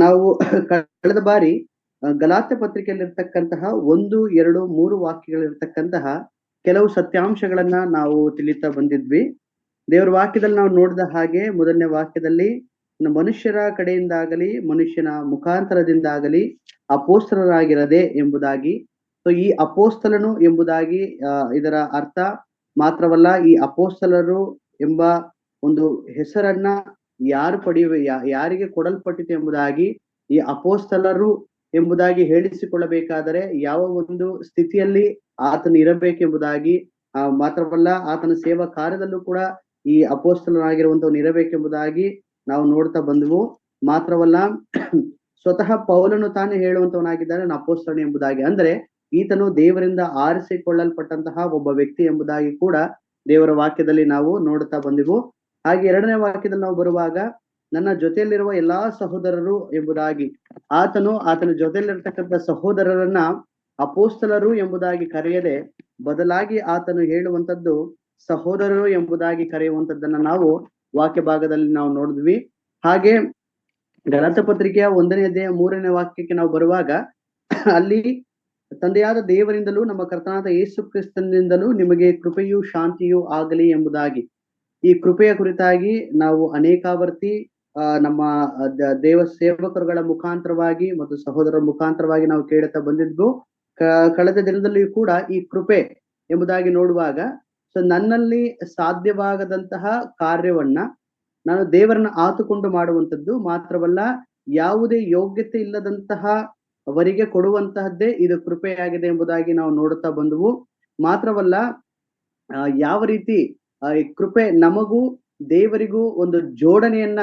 ನಾವು ಕಳೆದ ಬಾರಿ ಗಲಾತ್ಯ ಪತ್ರಿಕೆಯಲ್ಲಿರ್ತಕ್ಕಂತಹ 1, 2, 3 ವಾಕ್ಯಗಳಿರ್ತಕ್ಕಂತಹ ಕೆಲವು ಸತ್ಯಾಂಶಗಳನ್ನ ನಾವು ತಿಳಿತಾ ಬಂದಿದ್ವಿ. ದೇವರ ವಾಕ್ಯದಲ್ಲಿ ನಾವು ನೋಡಿದ ಹಾಗೆ ಮೊದಲನೇ ವಾಕ್ಯದಲ್ಲಿ ಮನುಷ್ಯರ ಕಡೆಯಿಂದಾಗಲಿ ಮನುಷ್ಯನ ಮುಖಾಂತರದಿಂದಾಗಲಿ ಅಪೋಸ್ತಲರಾಗಿರದೆ ಎಂಬುದಾಗಿ. ಸೊ ಈ ಅಪೋಸ್ತಲನು ಎಂಬುದಾಗಿ ಇದರ ಅರ್ಥ ಮಾತ್ರವಲ್ಲ, ಈ ಅಪೋಸ್ತಲರು ಎಂಬ ಒಂದು ಹೆಸರನ್ನ ಯಾರು ಯಾರಿಗೆ ಕೊಡಲ್ಪಟ್ಟಿತು ಎಂಬುದಾಗಿ, ಈ ಅಪೋಸ್ತಲರು ಎಂಬುದಾಗಿ ಹೇಳಿಸಿಕೊಳ್ಳಬೇಕಾದರೆ ಯಾವ ಒಂದು ಸ್ಥಿತಿಯಲ್ಲಿ ಆತನು ಇರಬೇಕೆಂಬುದಾಗಿ, ಮಾತ್ರವಲ್ಲ ಆತನ ಸೇವಾ ಕಾರ್ಯದಲ್ಲೂ ಕೂಡ ಈ ಅಪೋಸ್ತಲನಾಗಿರುವಂತವನು ಇರಬೇಕೆಂಬುದಾಗಿ ನಾವು ನೋಡ್ತಾ ಬಂದವು. ಮಾತ್ರವಲ್ಲ ಸ್ವತಃ ಪೌಲನು ತಾನೇ ಹೇಳುವಂತವನಾಗಿದ್ದಾನೆ ನಾನು ಅಪೋಸ್ತಲನು ಎಂಬುದಾಗಿ. ಅಂದ್ರೆ ಈತನು ದೇವರಿಂದ ಆರಿಸಿಕೊಳ್ಳಲ್ಪಟ್ಟಂತಹ ಒಬ್ಬ ವ್ಯಕ್ತಿ ಎಂಬುದಾಗಿ ಕೂಡ ದೇವರ ವಾಕ್ಯದಲ್ಲಿ ನಾವು ನೋಡ್ತಾ ಬಂದೆವು. ಹಾಗೆ ಎರಡನೇ ವಾಕ್ಯದಲ್ಲಿ ನಾವು ಬರುವಾಗ ನನ್ನ ಜೊತೆಯಲ್ಲಿರುವ ಎಲ್ಲಾ ಸಹೋದರರು ಎಂಬುದಾಗಿ, ಆತನ ಜೊತೆಯಲ್ಲಿರ್ತಕ್ಕಂಥ ಸಹೋದರರನ್ನ ಅಪೋಸ್ತಲರು ಎಂಬುದಾಗಿ ಕರೆಯದೆ ಬದಲಾಗಿ ಆತನು ಹೇಳುವಂತದ್ದು ಸಹೋದರರು ಎಂಬುದಾಗಿ ಕರೆಯುವಂತದ್ದನ್ನ ನಾವು ವಾಕ್ಯ ಭಾಗದಲ್ಲಿ ನಾವು ನೋಡಿದ್ವಿ. ಹಾಗೆ ಗಲಾತ್ಯ ಪತ್ರಿಕೆಯ 1ನೇ ಅಧ್ಯಾಯ 3ನೇ ವಾಕ್ಯಕ್ಕೆ ನಾವು ಬರುವಾಗ ಅಲ್ಲಿ ತಂದೆಯಾದ ದೇವರಿಂದಲೂ ನಮ್ಮ ಕರ್ತನಾದ ಯೇಸು ಕ್ರಿಸ್ತನಿಂದಲೂ ನಿಮಗೆ ಕೃಪೆಯೂ ಶಾಂತಿಯೂ ಆಗಲಿ ಎಂಬುದಾಗಿ, ಈ ಕೃಪೆಯ ಕುರಿತಾಗಿ ನಾವು ಅನೇಕಾವರ್ತಿ ನಮ್ಮ ದೇವ ಸೇವಕರುಗಳ ಮುಖಾಂತರವಾಗಿ ಮತ್ತು ಸಹೋದರರ ಮುಖಾಂತರವಾಗಿ ನಾವು ಕೇಳುತ್ತಾ ಬಂದಿದ್ವು. ಕಳೆದ ದಿನದಲ್ಲಿಯೂ ಕೂಡ ಈ ಕೃಪೆ ಎಂಬುದಾಗಿ ನೋಡುವಾಗ, ಸೊ ನನ್ನಲ್ಲಿ ಸಾಧ್ಯವಾಗದಂತಹ ಕಾರ್ಯವನ್ನ ನಾನು ದೇವರನ್ನ ಆತುಕೊಂಡು ಮಾಡುವಂಥದ್ದು ಮಾತ್ರವಲ್ಲ, ಯಾವುದೇ ಯೋಗ್ಯತೆ ಇಲ್ಲದಂತಹ ಅವರಿಗೆ ಕೊಡುವಂತಹದ್ದೇ ಇದು ಕೃಪೆಯಾಗಿದೆ ಎಂಬುದಾಗಿ ನಾವು ನೋಡುತ್ತಾ ಬಂದವು. ಮಾತ್ರವಲ್ಲ ಯಾವ ರೀತಿ ಈ ಕೃಪೆ ನಮಗೂ ದೇವರಿಗೂ ಒಂದು ಜೋಡಣೆಯನ್ನ,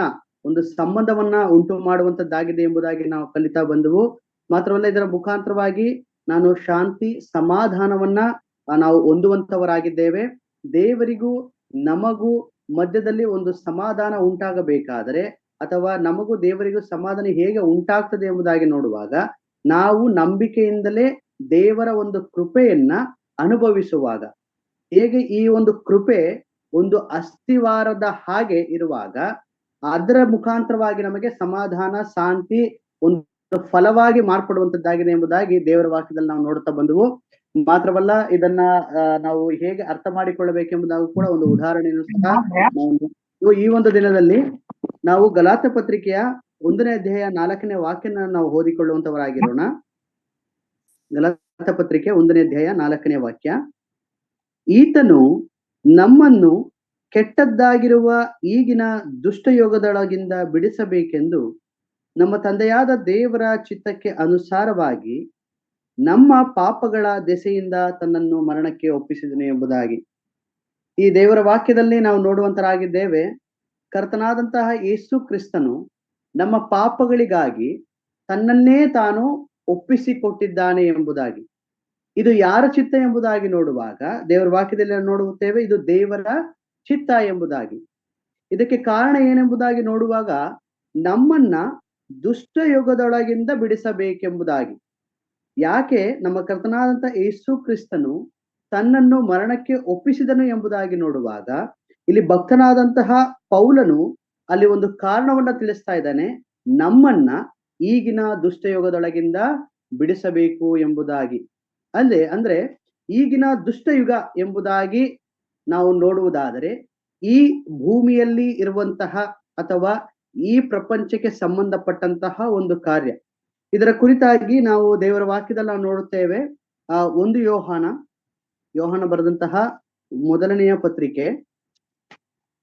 ಒಂದು ಸಂಬಂಧವನ್ನ ಉಂಟು ಮಾಡುವಂತದ್ದಾಗಿದೆ ಎಂಬುದಾಗಿ ನಾವು ಕಲಿತಾ ಬಂದವು. ಮಾತ್ರವಲ್ಲ ಇದರ ಮುಖಾಂತರವಾಗಿ ನಾನು ಶಾಂತಿ ಸಮಾಧಾನವನ್ನ ನಾವು ಹೊಂದುವಂತವರಾಗಿದ್ದೇವೆ. ದೇವರಿಗೂ ನಮಗೂ ಮಧ್ಯದಲ್ಲಿ ಒಂದು ಸಮಾಧಾನ ಉಂಟಾಗಬೇಕಾದರೆ, ಅಥವಾ ನಮಗೂ ದೇವರಿಗೂ ಸಮಾಧಾನ ಹೇಗೆ ಉಂಟಾಗ್ತದೆ ಎಂಬುದಾಗಿ ನೋಡುವಾಗ, ನಾವು ನಂಬಿಕೆಯಿಂದಲೇ ದೇವರ ಒಂದು ಕೃಪೆಯನ್ನ ಅನುಭವಿಸುವಾಗ, ಹೇಗೆ ಈ ಒಂದು ಕೃಪೆ ಒಂದು ಅಸ್ಥಿವಾರದ ಹಾಗೆ ಇರುವಾಗ ಅದರ ಮುಖಾಂತರವಾಗಿ ನಮಗೆ ಸಮಾಧಾನ ಶಾಂತಿ ಒಂದು ಫಲವಾಗಿ ಮಾರ್ಪಡುವಂತದ್ದಾಗಿದೆ ಎಂಬುದಾಗಿ ದೇವರ ವಾಕ್ಯದಲ್ಲಿ ನಾವು ನೋಡ್ತಾ ಬಂದವು. ಮಾತ್ರವಲ್ಲ ಇದನ್ನ ನಾವು ಹೇಗೆ ಅರ್ಥ ಮಾಡಿಕೊಳ್ಳಬೇಕೆಂಬುದಾಗೂ ಕೂಡ ಒಂದು ಉದಾಹರಣೆಯನ್ನು ಸಹ ಈ ಒಂದು ದಿನದಲ್ಲಿ ನಾವು ಗಲಾತ್ಯ ಪತ್ರಿಕೆಯ 1ನೇ ಅಧ್ಯಾಯ 4ನೇ ವಾಕ್ಯನ ನಾವು ಓದಿಕೊಳ್ಳುವಂತವರಾಗಿರೋಣ. ಗಲಾತ್ಯ ಪತ್ರಿಕೆ 1ನೇ ಅಧ್ಯಾಯ 4ನೇ ವಾಕ್ಯ. ಈತನು ನಮ್ಮನ್ನು ಕೆಟ್ಟದ್ದಾಗಿರುವ ಈಗಿನ ದುಷ್ಟಯೋಗದೊಳಗಿಂದ ಬಿಡಿಸಬೇಕೆಂದು ನಮ್ಮ ತಂದೆಯಾದ ದೇವರ ಚಿತ್ತಕ್ಕೆ ಅನುಸಾರವಾಗಿ ನಮ್ಮ ಪಾಪಗಳ ದೆಸೆಯಿಂದ ತನ್ನನ್ನು ಮರಣಕ್ಕೆ ಒಪ್ಪಿಸಿದನು ಎಂಬುದಾಗಿ. ಈ ದೇವರ ವಾಕ್ಯದಲ್ಲಿ ನಾವು ನೋಡುವಂತರಾಗಿದ್ದೇವೆ, ಕರ್ತನಾದಂತಹ ಯೇಸು ಕ್ರಿಸ್ತನು ನಮ್ಮ ಪಾಪಗಳಿಗಾಗಿ ತನ್ನನ್ನೇ ತಾನು ಒಪ್ಪಿಸಿಕೊಟ್ಟಿದ್ದಾನೆ ಎಂಬುದಾಗಿ. ಇದು ಯಾರ ಚಿತ್ತ ಎಂಬುದಾಗಿ ನೋಡುವಾಗ ದೇವರ ವಾಕ್ಯದಲ್ಲಿ ನೋಡುತ್ತೇವೆ, ಇದು ದೇವರ ಚಿತ್ತ ಎಂಬುದಾಗಿ. ಇದಕ್ಕೆ ಕಾರಣ ಏನೆಂಬುದಾಗಿ ನೋಡುವಾಗ, ನಮ್ಮನ್ನ ದುಷ್ಟ ಯುಗದೊಳಗಿಂದ ಬಿಡಿಸಬೇಕೆಂಬುದಾಗಿ. ಯಾಕೆ ನಮ್ಮ ಕರ್ತನಾದಂತ ಯೇಸು ಕ್ರಿಸ್ತನು ತನ್ನನ್ನು ಮರಣಕ್ಕೆ ಒಪ್ಪಿಸಿದನು ಎಂಬುದಾಗಿ ನೋಡುವಾಗ, ಇಲ್ಲಿ ಭಕ್ತನಾದಂತಹ ಪೌಲನು ಅಲ್ಲಿ ಒಂದು ಕಾರಣವನ್ನ ತಿಳಿಸ್ತಾ ಇದ್ದಾನೆ, ನಮ್ಮನ್ನ ಈಗಿನ ದುಷ್ಟಯುಗದೊಳಗಿಂದ ಬಿಡಿಸಬೇಕು ಎಂಬುದಾಗಿ. ಅಂದ್ರೆ ಈಗಿನ ದುಷ್ಟಯುಗ ಎಂಬುದಾಗಿ ನಾವು ನೋಡುವುದಾದರೆ ಈ ಭೂಮಿಯಲ್ಲಿ ಇರುವಂತಹ ಅಥವಾ ಈ ಪ್ರಪಂಚಕ್ಕೆ ಸಂಬಂಧಪಟ್ಟಂತಹ ಒಂದು ಕಾರ್ಯ. ಇದರ ಕುರಿತಾಗಿ ನಾವು ದೇವರ ವಾಕ್ಯದಲ್ಲಿ ನಾವು ನೋಡುತ್ತೇವೆ. 1 ಯೋಹಾನ ಬರೆದಂತಹ 1ನೆಯ ಪತ್ರಿಕೆ,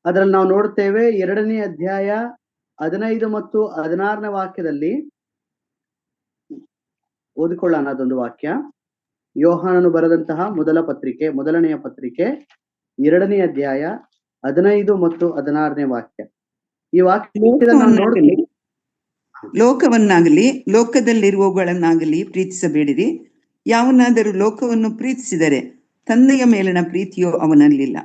ಅದರಲ್ಲಿ ನಾವು ನೋಡುತ್ತೇವೆ 2ನೇ ಅಧ್ಯಾಯ 15 ಮತ್ತು 16ನೇ ವಾಕ್ಯದಲ್ಲಿ ಓದಿಕೊಳ್ಳೋಣ. ಅದೊಂದು ವಾಕ್ಯ, ಯೋಹಾನನು ಬರೆದಂತಹ 1ನೆಯ ಪತ್ರಿಕೆ 2ನೇ ಅಧ್ಯಾಯ 15 ಮತ್ತು 16ನೇ ವಾಕ್ಯ. ಈ ವಾಕ್ಯ, ಲೋಕವನ್ನಾಗಲಿ ಲೋಕದಲ್ಲಿರುವವುಗಳನ್ನಾಗಲಿ ಪ್ರೀತಿಸಬೇಡಿರಿ. ಯಾವನಾದರೂ ಲೋಕವನ್ನು ಪ್ರೀತಿಸಿದರೆ ತಂದೆಯ ಮೇಲಿನ ಪ್ರೀತಿಯೋ ಅವನಲ್ಲಿಲ್ಲ.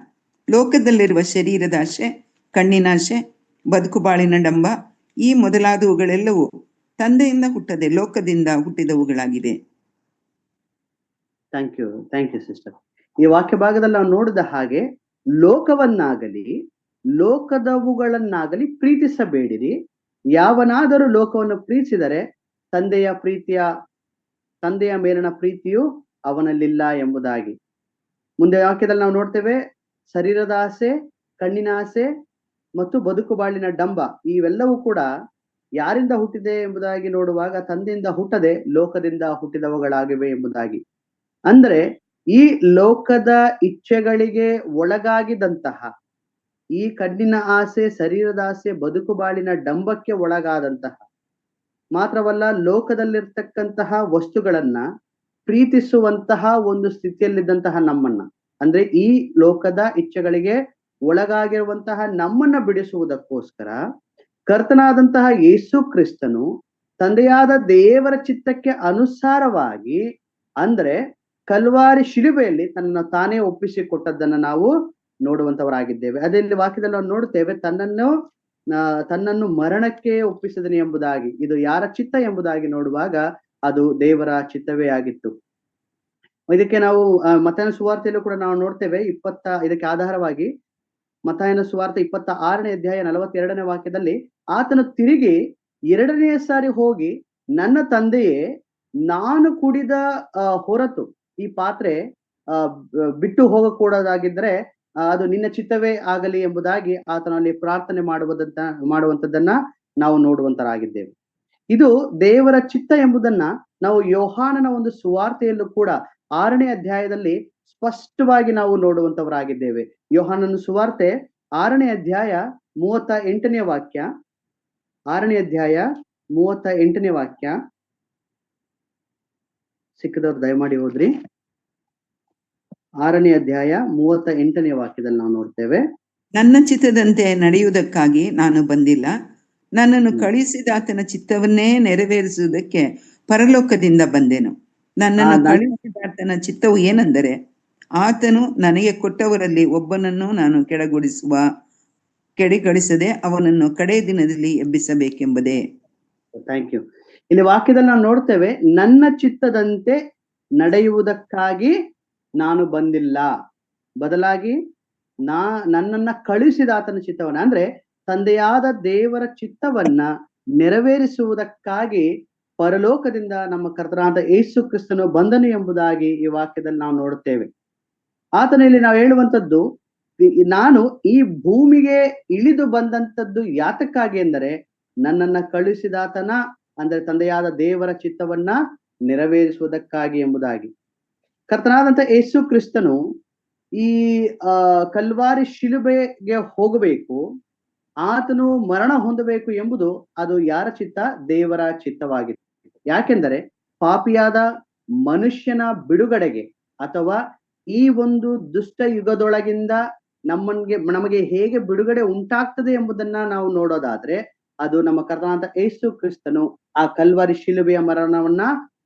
ಲೋಕದಲ್ಲಿರುವ ಶರೀರದ ಆಶೆ, ಕಣ್ಣಿನಾಶೆ, ಬದುಕುಬಾಳಿನ ಡಂಬ, ಈ ಮೊದಲಾದವುಗಳೆಲ್ಲವೂ ತಂದೆಯಿಂದ ಹುಟ್ಟದೆ ಲೋಕದಿಂದ ಹುಟ್ಟಿದವುಗಳಾಗಿದೆ. Thank you sister. ಈ ವಾಕ್ಯ ಭಾಗದಲ್ಲಿ ನಾವು ನೋಡಿದ ಹಾಗೆ, ಲೋಕವನ್ನಾಗಲಿ ಲೋಕದವುಗಳನ್ನಾಗಲಿ ಪ್ರೀತಿಸಬೇಡಿರಿ, ಯಾವನಾದರೂ ಲೋಕವನ್ನು ಪ್ರೀತಿಸಿದರೆ ತಂದೆಯ ಮೇಲಿನ ಪ್ರೀತಿಯು ಅವನಲ್ಲಿಲ್ಲ ಎಂಬುದಾಗಿ. ಮುಂದೆ ವಾಕ್ಯದಲ್ಲಿ ನಾವು ನೋಡ್ತೇವೆ, ಶರೀರದ ಆಸೆ, ಕಣ್ಣಿನ ಆಸೆ ಮತ್ತು ಬದುಕು ಬಾಳಿನ ಡಂಬ ಇವೆಲ್ಲವೂ ಕೂಡ ಯಾರಿಂದ ಹುಟ್ಟಿದೆ ಎಂಬುದಾಗಿ ನೋಡುವಾಗ ತಂದೆಯಿಂದ ಹುಟ್ಟದೆ ಲೋಕದಿಂದ ಹುಟ್ಟಿದವುಗಳಾಗಿವೆ ಎಂಬುದಾಗಿ. ಅಂದ್ರೆ ಈ ಲೋಕದ ಇಚ್ಛೆಗಳಿಗೆ ಒಳಗಾಗಿದಂತಹ, ಈ ಕಣ್ಣಿನ ಆಸೆ, ಶರೀರದ ಆಸೆ, ಬದುಕು ಬಾಳಿನ ಡಂಬಕ್ಕೆ ಒಳಗಾದಂತಹ, ಮಾತ್ರವಲ್ಲ ಲೋಕದಲ್ಲಿರ್ತಕ್ಕಂತಹ ವಸ್ತುಗಳನ್ನ ಪ್ರೀತಿಸುವಂತಹ ಒಂದು ಸ್ಥಿತಿಯಲ್ಲಿದ್ದಂತಹ ನಮ್ಮನ್ನ, ಅಂದ್ರೆ ಈ ಲೋಕದ ಇಚ್ಛೆಗಳಿಗೆ ಒಳಗಾಗಿರುವಂತಹ ನಮ್ಮನ್ನ ಬಿಡಿಸುವುದಕ್ಕೋಸ್ಕರ ಕರ್ತನಾದಂತಹ ಯೇಸು ಕ್ರಿಸ್ತನು ತಂದೆಯಾದ ದೇವರ ಚಿತ್ತಕ್ಕೆ ಅನುಸಾರವಾಗಿ, ಅಂದ್ರೆ ಕಲ್ವಾರಿ ಶಿಲುಬೆಯಲ್ಲಿ ತನ್ನ ತಾನೇ ಒಪ್ಪಿಸಿಕೊಟ್ಟದ್ದನ್ನ ನಾವು ನೋಡುವಂತವರಾಗಿದ್ದೇವೆ. ಅದೇ ವಾಕ್ಯದಲ್ಲಿ ನಾವು ನೋಡುತ್ತೇವೆ, ತನ್ನನ್ನು ಮರಣಕ್ಕೆ ಒಪ್ಪಿಸಿದನು ಎಂಬುದಾಗಿ. ಇದು ಯಾರ ಚಿತ್ತ ಎಂಬುದಾಗಿ ನೋಡುವಾಗ ಅದು ದೇವರ ಚಿತ್ತವೇ ಆಗಿತ್ತು. ಇದಕ್ಕೆ ನಾವು ಮತ್ತಾಯನ ಸುವಾರ್ತೆಯಲ್ಲೂ ಕೂಡ ನಾವು ನೋಡ್ತೇವೆ, ಇದಕ್ಕೆ ಆಧಾರವಾಗಿ ಮತ್ತಾಯನ ಸುವಾರ್ತೆ 26ನೇ ಅಧ್ಯಾಯ 42ನೇ ವಾಕ್ಯದಲ್ಲಿ, ಆತನು ತಿರುಗಿ 2ನೇ ಸಾರಿ ಹೋಗಿ, ನನ್ನ ತಂದೆಯೇ, ನಾನು ಕುಡಿದ ಹೊರತು ಈ ಪಾತ್ರೆ ಬಿಟ್ಟು ಹೋಗಕೂಡದಾಗಿದ್ರೆ ಅದು ನಿನ್ನ ಚಿತ್ತವೇ ಆಗಲಿ ಎಂಬುದಾಗಿ ಆತನಲ್ಲಿ ಪ್ರಾರ್ಥನೆ ಮಾಡುವಂತದ್ದನ್ನ ನಾವು ನೋಡುವಂತರಾಗಿದ್ದೇವೆ. ಇದು ದೇವರ ಚಿತ್ತ ಎಂಬುದನ್ನ ನಾವು ಯೋಹಾನನ ಒಂದು ಸುವಾರ್ತೆಯಲ್ಲೂ ಕೂಡ 6ನೇ ಅಧ್ಯಾಯದಲ್ಲಿ ಸ್ಪಷ್ಟವಾಗಿ ನಾವು ನೋಡುವಂತವರಾಗಿದ್ದೇವೆ. ಯೋಹಾನನ ಸುವಾರ್ತೆ 6ನೇ ಅಧ್ಯಾಯ 38ನೇ ವಾಕ್ಯ, 6ನೇ ಅಧ್ಯಾಯ 38ನೇ ವಾಕ್ಯ, ಸಿಕ್ಕದವ್ರು ದಯಮಾಡಿ ಓದ್ರಿ. 6ನೇ ಅಧ್ಯಾಯ 38ನೇ ವಾಕ್ಯದಲ್ಲಿ ನಾವು ನೋಡ್ತೇವೆ, ನನ್ನ ಚಿತ್ತದಂತೆ ನಡೆಯುವುದಕ್ಕಾಗಿ ನಾನು ಬಂದಿಲ್ಲ, ನನ್ನನ್ನು ಕಳುಹಿಸಿದಾತನ ಚಿತ್ತವನ್ನೇ ನೆರವೇರಿಸುವುದಕ್ಕೆ ಪರಲೋಕದಿಂದ ಬಂದೆನು. ನನ್ನನ್ನು ಕಳುಹಿಸಿದಾತನ ಚಿತ್ತವು ಏನೆಂದರೆ, ಆತನು ನನಗೆ ಕೊಟ್ಟವರಲ್ಲಿ ಒಬ್ಬನನ್ನು ನಾನು ಕೆಡಿಗಳಿಸದೆ ಅವನನ್ನು ಕಡೆ ದಿನದಲ್ಲಿ ಎಬ್ಬಿಸಬೇಕೆಂಬುದೇ. Thank you. ಇಲ್ಲಿ ವಾಕ್ಯದಲ್ಲಿ ನಾವು ನೋಡ್ತೇವೆ, ನನ್ನ ಚಿತ್ತದಂತೆ ನಡೆಯುವುದಕ್ಕಾಗಿ ನಾನು ಬಂದಿಲ್ಲ, ಬದಲಾಗಿ ನನ್ನನ್ನ ಕಳುಹಿಸಿದ ಆತನ ಚಿತ್ತವನ್ನ, ಅಂದ್ರೆ ತಂದೆಯಾದ ದೇವರ ಚಿತ್ತವನ್ನ ನೆರವೇರಿಸುವುದಕ್ಕಾಗಿ ಪರಲೋಕದಿಂದ ನಮ್ಮ ಕರ್ತನಾದ ಯೇಸು ಕ್ರಿಸ್ತನು ಬಂದನು ಎಂಬುದಾಗಿ ಈ ವಾಕ್ಯದಲ್ಲಿ ನಾವು ನೋಡುತ್ತೇವೆ. ಆತನಲ್ಲಿ ನಾವು ಹೇಳುವಂತದ್ದು, ನಾನು ಈ ಭೂಮಿಗೆ ಇಳಿದು ಬಂದಂತದ್ದು ಯಾತಕ್ಕಾಗಿ ಎಂದರೆ ನನ್ನನ್ನ ಕಳುಹಿಸಿದಾತನ, ಅಂದ್ರೆ ತಂದೆಯಾದ ದೇವರ ಚಿತ್ತವನ್ನ ನೆರವೇರಿಸುವುದಕ್ಕಾಗಿ ಎಂಬುದಾಗಿ. ಕರ್ತನಾದಂತ ಯೇಸು ಕ್ರಿಸ್ತನು ಈ ಕಲ್ವಾರಿ ಶಿಲುಬೆಗೆ ಹೋಗಬೇಕು, ಆತನು ಮರಣ ಹೊಂದಬೇಕು ಎಂಬುದು ಅದು ಯಾರ ಚಿತ್ತ? ದೇವರ ಚಿತ್ತವಾಗಿತ್ತು. ಯಾಕೆಂದರೆ ಪಾಪಿಯಾದ ಮನುಷ್ಯನ ಬಿಡುಗಡೆಗೆ, ಅಥವಾ ಈ ಒಂದು ದುಷ್ಟ ಯುಗದೊಳಗಿಂದ ನಮಗೆ ಹೇಗೆ ಬಿಡುಗಡೆ ಉಂಟಾಗ್ತದೆ ಎಂಬುದನ್ನ ನಾವು ನೋಡೋದಾದ್ರೆ, ಅದು ನಮ್ಮ ಕರ್ತನಾದ ಯೇಸು ಕ್ರಿಸ್ತನು ಆ ಕಲ್ವಾರಿ ಶಿಲುಬೆಯ ಮರಣವನ್ನ